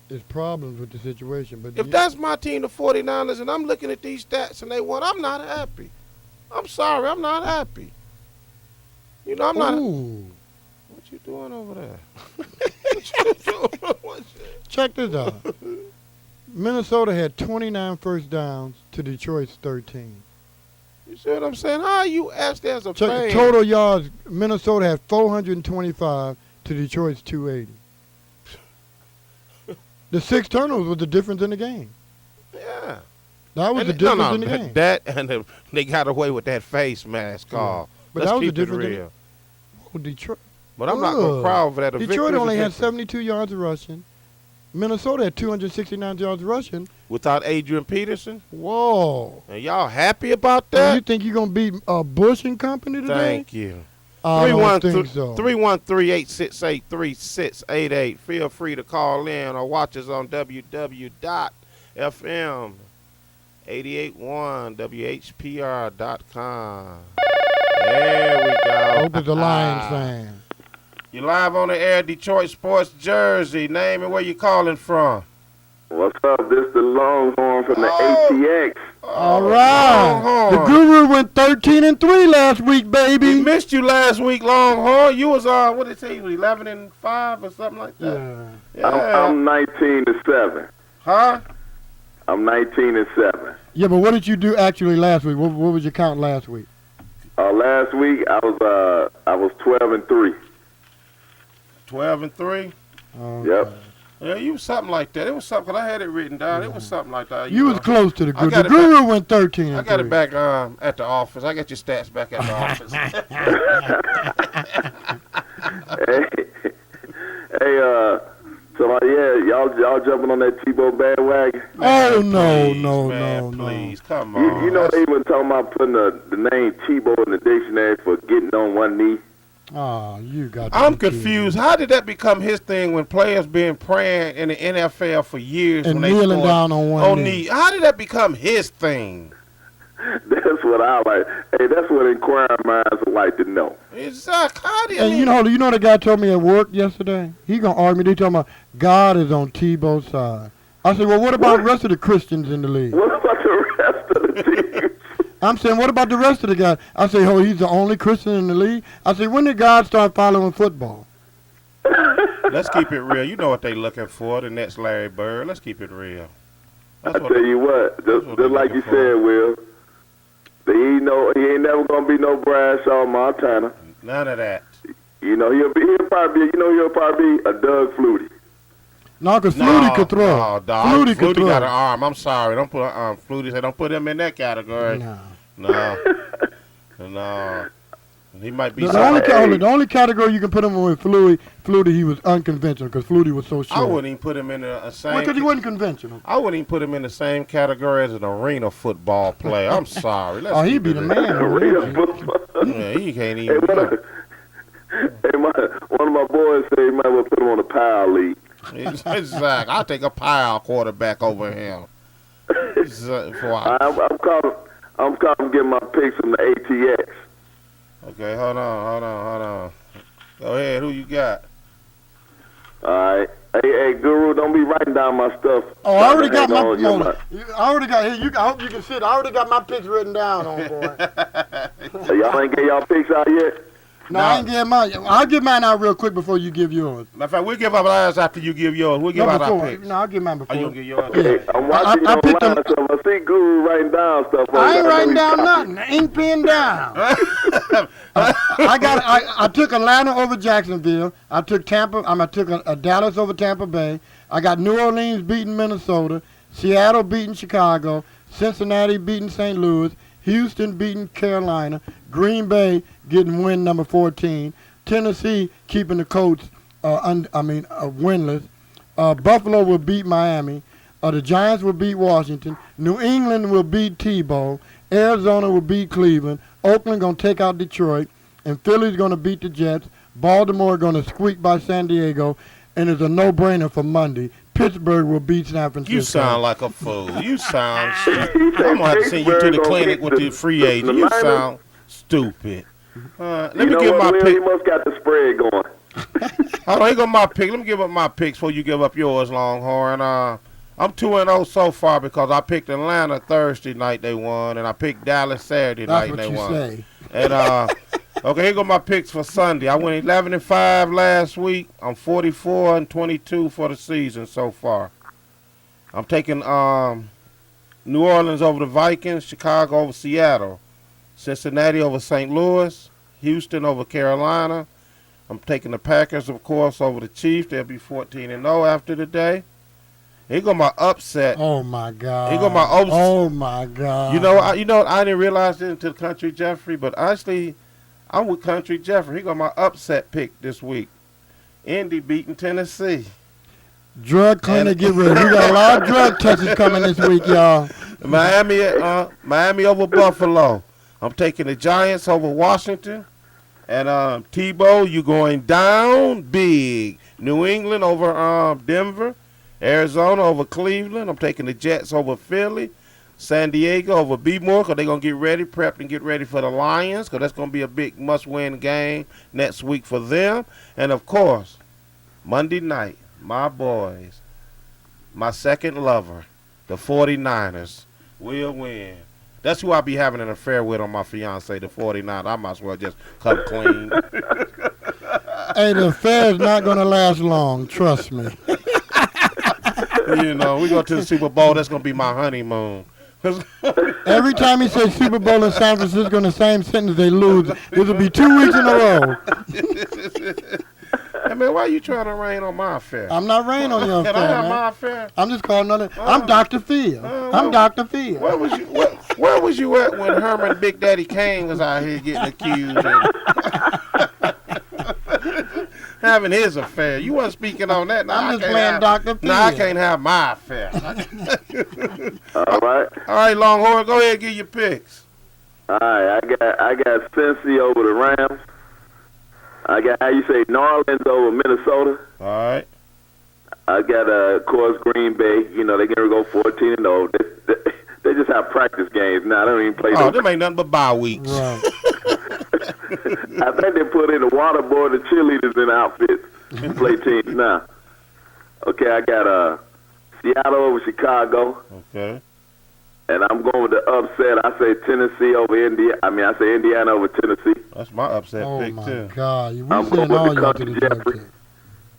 There's problems with the situation. But If that's my team, the 49ers, and I'm looking at these stats and they won, I'm not happy. I'm sorry, I'm not happy. You know, I'm not. Ooh. What you doing over there? What you doing? Check this out. Minnesota had 29 first downs to Detroit's 13. You see what I'm saying? How you asked as a Check fan? total yards. Minnesota had 425 to Detroit's 280. The 6 turnovers was the difference in the game. Yeah. That was the difference in the game. That and they got away with that face mask call. But Let's that was the keep it difference in real. Oh, Detroit. But I'm not going to cry over that. A Detroit victory is only a had victory. 72 yards rushing. Minnesota had 269 yards rushing. Without Adrian Peterson? Whoa. And y'all happy about You that? think you're going to beat Bush and Company today? Thank you. I don't think so. 313-868-3688. Feel free to call in or watch us on www.fm 881 WHPR.com. There we go. Hope it's a Lions fan. You live on the air, Detroit Sports Jersey. Name and where you calling from. What's up? This is the Longhorn from the ATX. All right. Longhorn. The Guru went 13-3 last week, We baby. missed you last week, Longhorn. You was what did it say? You was 11-5 or something like that. Yeah. Yeah. I'm 19-7. Huh? I'm 19-7. Yeah, but what did you do actually last week? What was your count last week? Last week I was 12-3. 12-3. Yep. Yeah, you was something like that. It was something. 'Cause I had it written down. It was something like that. You was know. close to the I Guru. got The it Guru went 13-3. I got it back at the office. I got your stats back at the office. Hey, so yeah, y'all jumping on that Tebow bandwagon? Oh, no, Please, no, man, no, please, no. come on. You know they even talking about putting the name Tebow in the dictionary for getting on one knee. Oh, you got to I'm be kidding confused. me. How did that become his thing when players been praying in the NFL for years And when they kneeling scored down on one knee. How did that become his thing? That's what I like. Hey, that's what inquiring minds would like to know. Exactly. How did And you know the guy told me at work yesterday? He going to argue me. They talking about God is on Tebow's side. I said, well, what about the rest of the Christians in the league? What about the rest of the team? I'm saying, what about the rest of the guys? I say, oh, he's the only Christian in the league? I say, when did God start following football? Let's keep it real. You know what they looking for, the next Larry Bird. Let's keep it real. I tell you what, just they like you looking for. said, Will, He ain't never gonna be no Bradshaw Montana. None of that. He'll probably be a Doug Flutie. No, because Flutie could throw. No, dog. Flutie could throw. got an arm. I'm sorry. Don't put Flutie. Don't put him in that category. No. He might be. The only category you can put him in with Flutie, he was unconventional because Flutie was so short. I wouldn't even put him in the same. Because he wasn't conventional. I wouldn't even put him in the same category as an arena football player. I'm sorry. He'd be the man. Arena football. Yeah, he can't even. One of my boys said he might well put him on the power league. Exactly. I'll take a pile quarterback over him. I'm calling getting my picks from the ATX. Okay, hold on. Go ahead. Who you got? All right. Hey, Guru, don't be writing down my stuff. Oh, I already got my. I already got. Hey, I hope you can see it. I already got my picks written down, homeboy. So y'all ain't get y'all picks out yet? No, I ain't get mine. I'll get mine out real quick before you give yours. Matter of fact, we'll give up ours after you give yours. We'll give out our picks. No, I'll give mine before. Oh, you'll get yours? Hey, I'm watching I picked online, so I see Guru writing down stuff. I ain't writing down nothing. I ain't pen down. I took Atlanta over Jacksonville. I took Tampa. I took a Dallas over Tampa Bay. I got New Orleans beating Minnesota, Seattle beating Chicago, Cincinnati beating St. Louis, Houston beating Carolina, Green Bay getting win number 14, Tennessee keeping the Colts winless. Buffalo will beat Miami. The Giants will beat Washington. New England will beat Tebow. Arizona will beat Cleveland. Oakland going to take out Detroit. And Philly's going to beat the Jets. Baltimore going to squeak by San Diego. And it's a no-brainer for Monday. Pittsburgh will beat San Francisco. You sound like a fool. You sound stupid. I'm going to have to send you to the clinic with the free agent. You sound stupid. Let me give my pick. You must got the spread going. Hold on, here go my pick. Let me give up my picks before you give up yours, Longhorn. I'm 2-0 so far because I picked Atlanta Thursday night they won, and I picked Dallas Saturday night and they won. That's what you say. And okay, here go my picks for Sunday. I went 11-5 last week. I'm 44-22 for the season so far. I'm taking New Orleans over the Vikings, Chicago over Seattle, Cincinnati over St. Louis, Houston over Carolina. I'm taking the Packers, of course, over the Chiefs. They'll be 14-0 after the day. Here go my upset. Oh my God. Here go my upset. Oh my God. You know, I didn't realize it until Country Jeffrey, but actually, I'm with Country Jeffrey. Here go my upset pick this week. Indy beating Tennessee. Drug clinic, get ready. We got a lot of drug touches coming this week, y'all. Miami over Buffalo. I'm taking the Giants over Washington. And Tebow, you going down big. New England over Denver. Arizona over Cleveland. I'm taking the Jets over Philly. San Diego over B-More because they're going to get ready, prepped, and get ready for the Lions because that's going to be a big must-win game next week for them. And, of course, Monday night, my boys, my second lover, the 49ers, will win. That's who I be having an affair with on my fiance, the 49ers. I might as well just come clean. Hey, the affair's not going to last long, trust me. You know, we go to the Super Bowl, that's going to be my honeymoon. Every time he says Super Bowl in San Francisco in the same sentence, they lose. This will be 2 weeks in a row. Hey, man, why are you trying to rain on my affair? I'm not raining on your affair, Can I have man. my affair? I'm just calling another. I'm Dr. Phil. I'm Dr. Phil. Where was you at when Herman Big Daddy Kane was out here getting accused of having his affair? You wasn't speaking on that. Now I'm just playing Dr. Phil. No, I can't have my affair. All right. All right, Longhorn, go ahead and give your picks. All right, I got Cincy over the Rams. I got, how you say, New Orleans over Minnesota. All right. I got, of course, Green Bay. You know, they're going to go 14-0. They just have practice games now. They don't even play. Them ain't nothing but bye weeks. Right. I think they put in the water boy, the cheerleaders in outfits to play teams now. Okay, I got Seattle over Chicago. Okay. And I'm going with the upset. I say Tennessee over Indiana. I say Indiana over Tennessee. That's my upset pick, too. Oh, my God. We I'm send going all with y'all to Country the drug Jeffrey.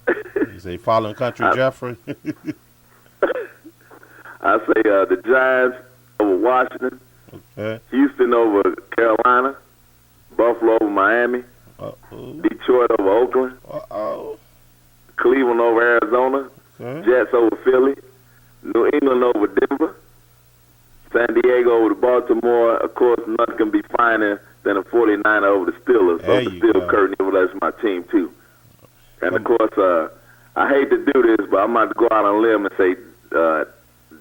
test. You say following Country Jeffrey? I say the Giants over Washington. Okay. Houston over Carolina, Buffalo over Miami, Uh-oh. Detroit over Oakland, Uh-oh. Cleveland over Arizona, Okay. Jets over Philly, New England over Denver, San Diego over the Baltimore. Of course, nothing can be finer than a 49er over the Steelers. So There the you Steel go. Curtain, that's my team too. And of course, I hate to do this, but I'm about to go out on a limb and say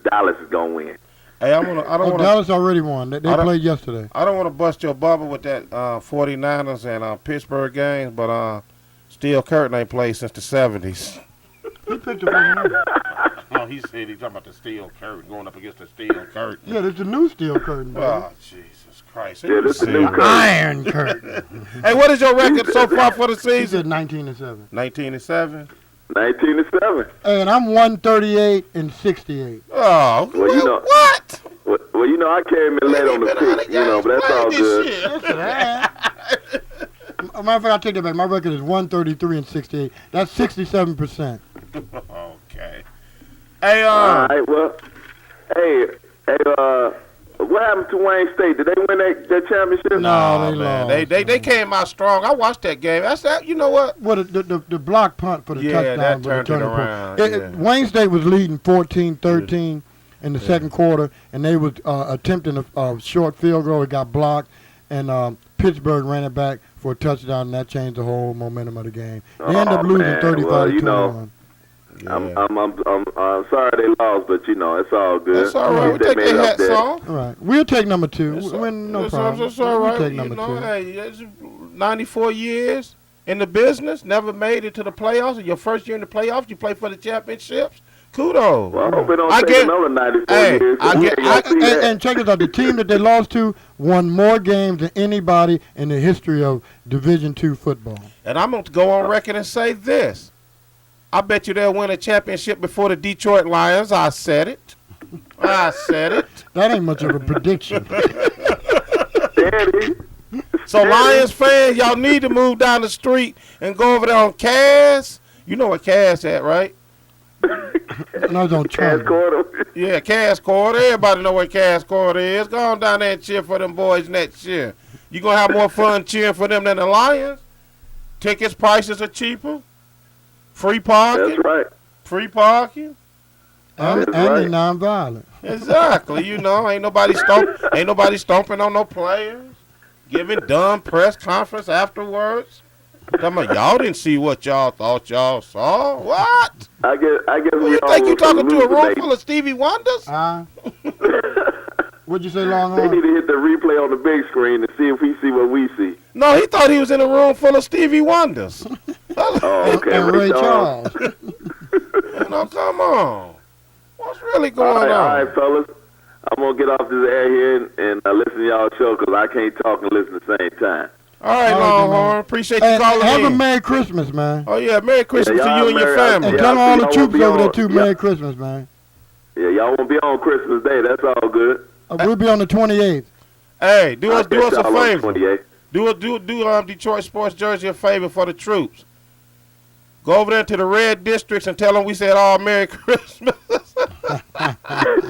Dallas is gonna win. Hey, I don't want to. Dallas already won. They I don't- played yesterday. I don't want to bust your bubble with that 49ers and Pittsburgh games, but Steel Curtain ain't played since the 70s. He picked the 49ers. Oh, he said he's talking about the Steel Curtain going up against the Steel Curtain. Yeah, there's a new steel curtain. Baby. Oh, Jesus Christ. Yeah, this is the new curtain. Iron curtain. Hey, what is your record so far for the He season? said 19-7. 19-7. 19-7. And I'm 138 and 68. Oh, Well, you know- what? Well, you know, I came in late on the pick, but that's all good. Matter of fact, I'll take that back. My record is 133 and 68. That's 67%. Okay. Hey, All right, well, hey, what happened to Wayne State? Did they win that championship? No, they man, lost. they came out strong. I watched that game. That's that. You know what? Well, the block punt for the Yeah, touchdown. that was a turned it turning point. around, yeah. Wayne State was leading 14-13 in the second quarter, and they was attempting a short field goal. It got blocked, and Pittsburgh ran it back for a touchdown, and that changed the whole momentum of the game. They ended up losing man. 35 Well, to you know, 21. I'm sorry they lost, but it's all good. That's all right. We They take made their it up hats there. off. All right, we'll take number 2. It's No it's- problem. It's all We'll right. take You number know, 2. hey, it's 94 years in the business, never made it to the playoffs. In your first year in the playoffs, you play for the championships. Kudos. Well, I hope it don't I take get- another 94 hey, years. I get- And check this out. The team that they lost to won more games than anybody in the history of Division II football. And I'm going to go on record and say this. I bet you they'll win a championship before the Detroit Lions. I said it. I said it. That ain't much of a prediction. Daddy. So, Lions fans, y'all need to move down the street and go over there on Cass. You know what Cass at, right? No, don't try. Cash quarter. Yeah, Cass Court. Everybody know where Cass Court is. Go on down there and cheer for them boys next year. You going to have more fun cheering for them than the Lions? Tickets prices are cheaper. Free parking. That's right. Free parking. And That's they're right. nonviolent. Exactly. You know, ain't nobody stomping on no players. Giving dumb press conference afterwards. Tell me, y'all didn't see what y'all thought y'all saw. What? I guess Well, we you all think you was talking to a room hallucinating. full of Stevie Wonders? What'd you say, Longhorn? They need to hit the replay on the big screen to see if we see what we see. No, he thought he was in a room full of Stevie Wonders. Oh, okay. And Ray Charles. You know, come on. What's really All going right, all on? right, fellas. I'm going to get off this air here and listen to y'all show because I can't talk and listen at the same time. All right, All right, Longhorn. man. Appreciate you And calling have a in. Merry Christmas, man. Oh, yeah. Merry Christmas Yeah, to y'all you and your merry- family. And Yeah, tell I all see the y'all troops will be over there, on- too, yeah. Merry Christmas, man. Yeah, y'all won't be on Christmas Day. That's all good. We'll be on the 28th. Hey, do us I'll catch a y'all on favor. 28. Do Detroit Sports Jersey a favor for the troops. Go over there to the red districts and tell them we said all Merry Christmas. To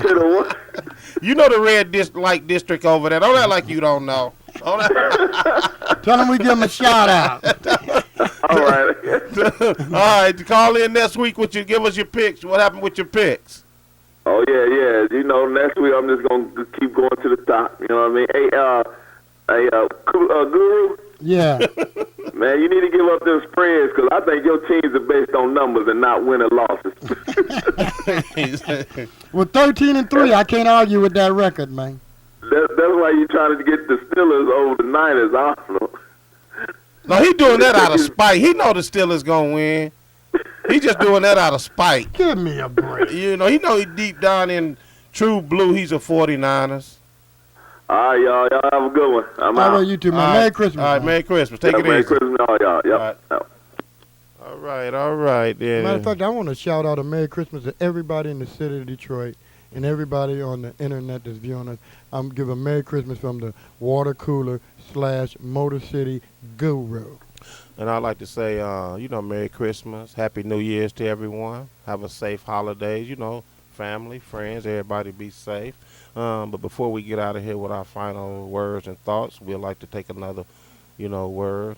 the what? You know the red light district over there. Don't act like you don't know. Don't act- Tell them we give them a shout out. All right. all right, call in next week. Give us your picks. What happened with your picks? Oh, yeah. You know, next week I'm just going to keep going to the top. You know what I mean? Hey, Guru, Yeah. man, you need to give up them spreads because I think your teams are based on numbers and not winning losses. With 13-3, I can't argue with that record, man. That's why you're trying to get the Steelers over the Niners. I don't know. No, he doing that out of spite. He know the Steelers gonna win. He just doing that out of spite. Give me a break. You know, he deep down in true blue, he's a 49ers. All right, y'all. Y'all have a good one. I'm All out. right, you too, man. All right. Merry Christmas. All right, man. Merry Christmas. Take it Merry easy. Christmas to all y'all. Yep. All right. Yep. All right, then. Matter of fact, I want to shout out a Merry Christmas to everybody in the city of Detroit and everybody on the internet that's viewing us. I'm giving a Merry Christmas from the water cooler / Motor City Guru. And I'd like to say, Merry Christmas, Happy New Year's to everyone. Have a safe holidays, family, friends, everybody be safe. But before we get out of here with our final words and thoughts, we'd like to take another, word,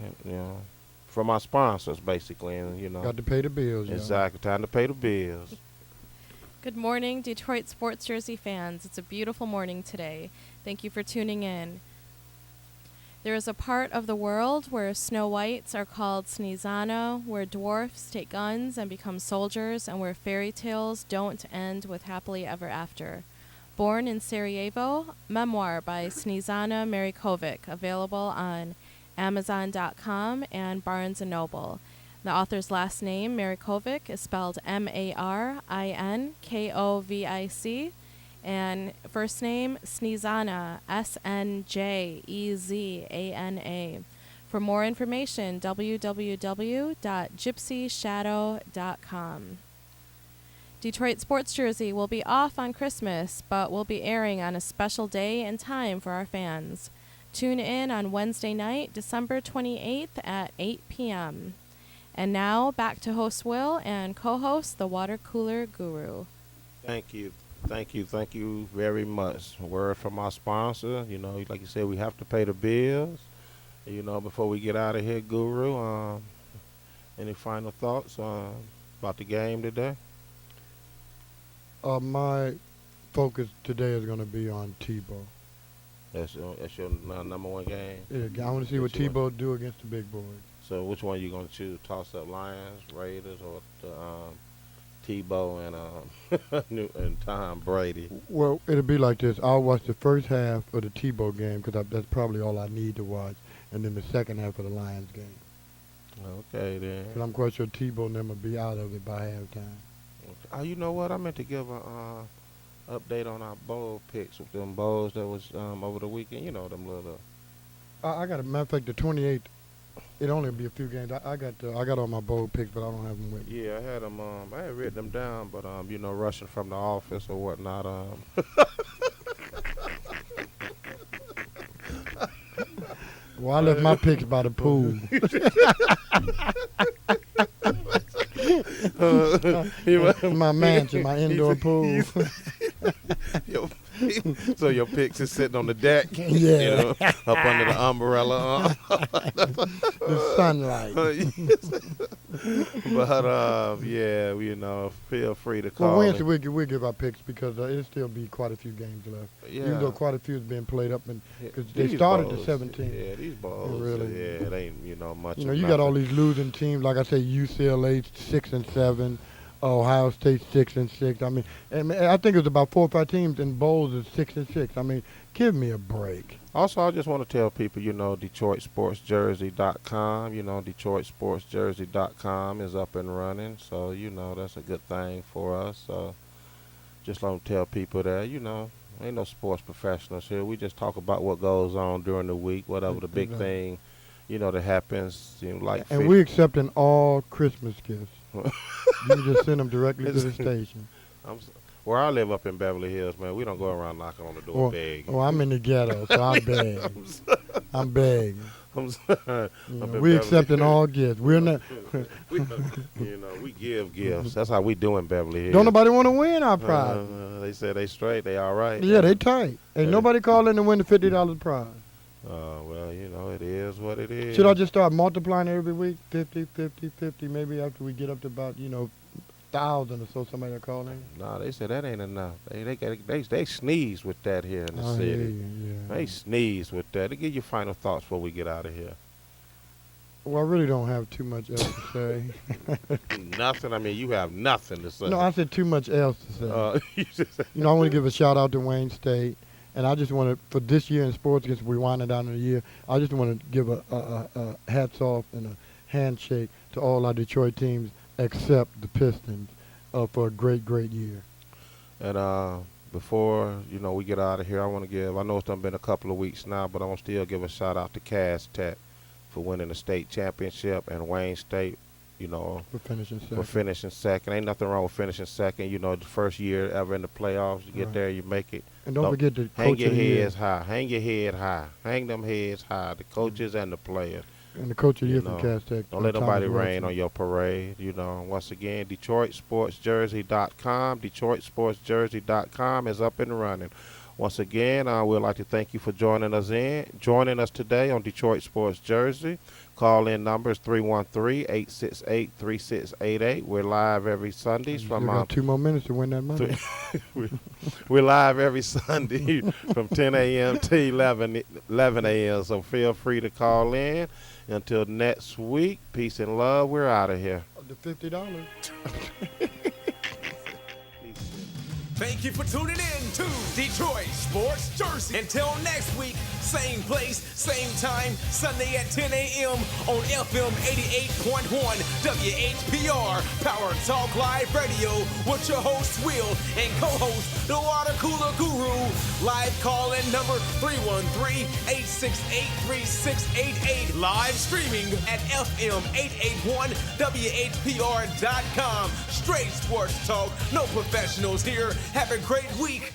from our sponsors, basically, and Got to pay the bills. exactly time to pay the bills. Good morning, Detroit Sports Jersey fans. It's a beautiful morning today. Thank you for tuning in. There is a part of the world where snow whites are called Sneezana, where dwarfs take guns and become soldiers, and where fairy tales don't end with happily ever after. Born in Sarajevo, memoir by Sneezana Marikovic, available on Amazon.com and Barnes & Noble. The author's last name, Marikovic, is spelled Marinkovic, and first name, Sneezana, Snjezana. For more information, www.gypsyshadow.com. Detroit Sports Jersey will be off on Christmas, but will be airing on a special day and time for our fans. Tune in on Wednesday night, December 28th at 8 p.m. And now, back to host Will and co-host the Water Cooler Guru. Thank you very much. A word from our sponsor. Like you said, we have to pay the bills. Before we get out of here, Guru, any final thoughts about the game today? My focus today is going to be on Tebow. That's your number one game? Yeah, I want to see what Tebow do against the big boys. So which one you going to choose? Toss up Lions, Raiders, or the Tebow and Tom Brady? Well, it'll be like this. I'll watch the first half of the Tebow game because that's probably all I need to watch, and then the second half of the Lions game. Okay, then. Because I'm quite sure Tebow and them will be out of it by halftime. Okay. You know what? I meant to give a update on our bowl picks with them bowls that was over the weekend. Them little. I got a matter of fact, the 28th. It only be a few games. I got all my bold picks, but I don't have them with me. Yeah, I had them. I had written them down, but rushing from the office or whatnot. Well, I left my picks by the pool. My mansion, my indoor pool. So your picks is sitting on the deck, Yeah. up under the umbrella. The sunlight. But feel free to call. Well, Wednesday we'll give our picks because it'll still be quite a few games left. Yeah. Even though quite a few is being played up, because they These started balls, the 17th. Yeah, these balls. Really. Yeah, it ain't much. You got all these losing teams. Like I say, UCLA 6-7, Ohio State 6-6. I mean, I think it was about 4 or 5 teams in bowls is 6-6. I mean, give me a break. Also, I just want to tell people, DetroitSportsJersey.com. DetroitSportsJersey.com is up and running, so that's a good thing for us. So, just want to tell people that ain't no sports professionals here. We just talk about what goes on during the week, whatever the big thing, that happens. And we're accepting all Christmas gifts. You can just send them directly to the station. Where I live up in Beverly Hills, man, we don't go around knocking on the door begging. Oh, I'm in the ghetto, so I beg. I'm begging. I'm sorry. We accepting all gifts. We're not. we give gifts. That's how we do in Beverly Hills. Don't nobody want to win our prize. They say they straight. They all right. Yeah, they tight. Ain't nobody calling to win the $50 prize. Well, it is what it is. Should I just start multiplying every week? 50, 50, 50. Maybe after we get up to about 1,000 or so, somebody will call in. No, they said that ain't enough. They sneeze with that here in the I city. hear you, yeah. They sneeze with that. They give you final thoughts before we get out of here. Well, I really don't have too much else to say. Nothing. I mean, you have nothing to say. No, I said too much else to say. I want to give a shout out to Wayne State. And I just want to, for this year in sports, because we're winding down in the year, I just want to give a hats off and a handshake to all our Detroit teams except the Pistons for a great, great year. And before, we get out of here, I want to give, I know it's been a couple of weeks now, but I want to still give a shout out to Cass Tech for winning the state championship, and Wayne State, for finishing second. Ain't nothing wrong with finishing second. The first year ever in the playoffs, you get there, you make it. And don't forget to hang your heads high. Hang your head high. Hang them heads high. The coaches and the players. And the coach of the year from Cass Tech. Don't let nobody rain on your parade. Once again, DetroitSportsJersey.com. DetroitSportsJersey.com is up and running. Once again, we'd like to thank you for joining us today on Detroit Sports Jersey. Call-in number is 313-868-3688. We're live every Sunday You got 2 more minutes to win that money. We're live every Sunday from 10 a.m. to 11 a.m. So feel free to call in. Until next week, peace and love. We're out of here. The $50. Thank you for tuning in to Detroit Sports Jersey. Until next week, same place, same time, Sunday at 10 a.m. on FM 88.1 WHPR Power Talk Live Radio with your host Will and co-host the Water Cooler Guru. Live call-in number 313-868-3688. Live streaming at FM881WHPR.com. Straight sports talk, no professionals here. Have a great week.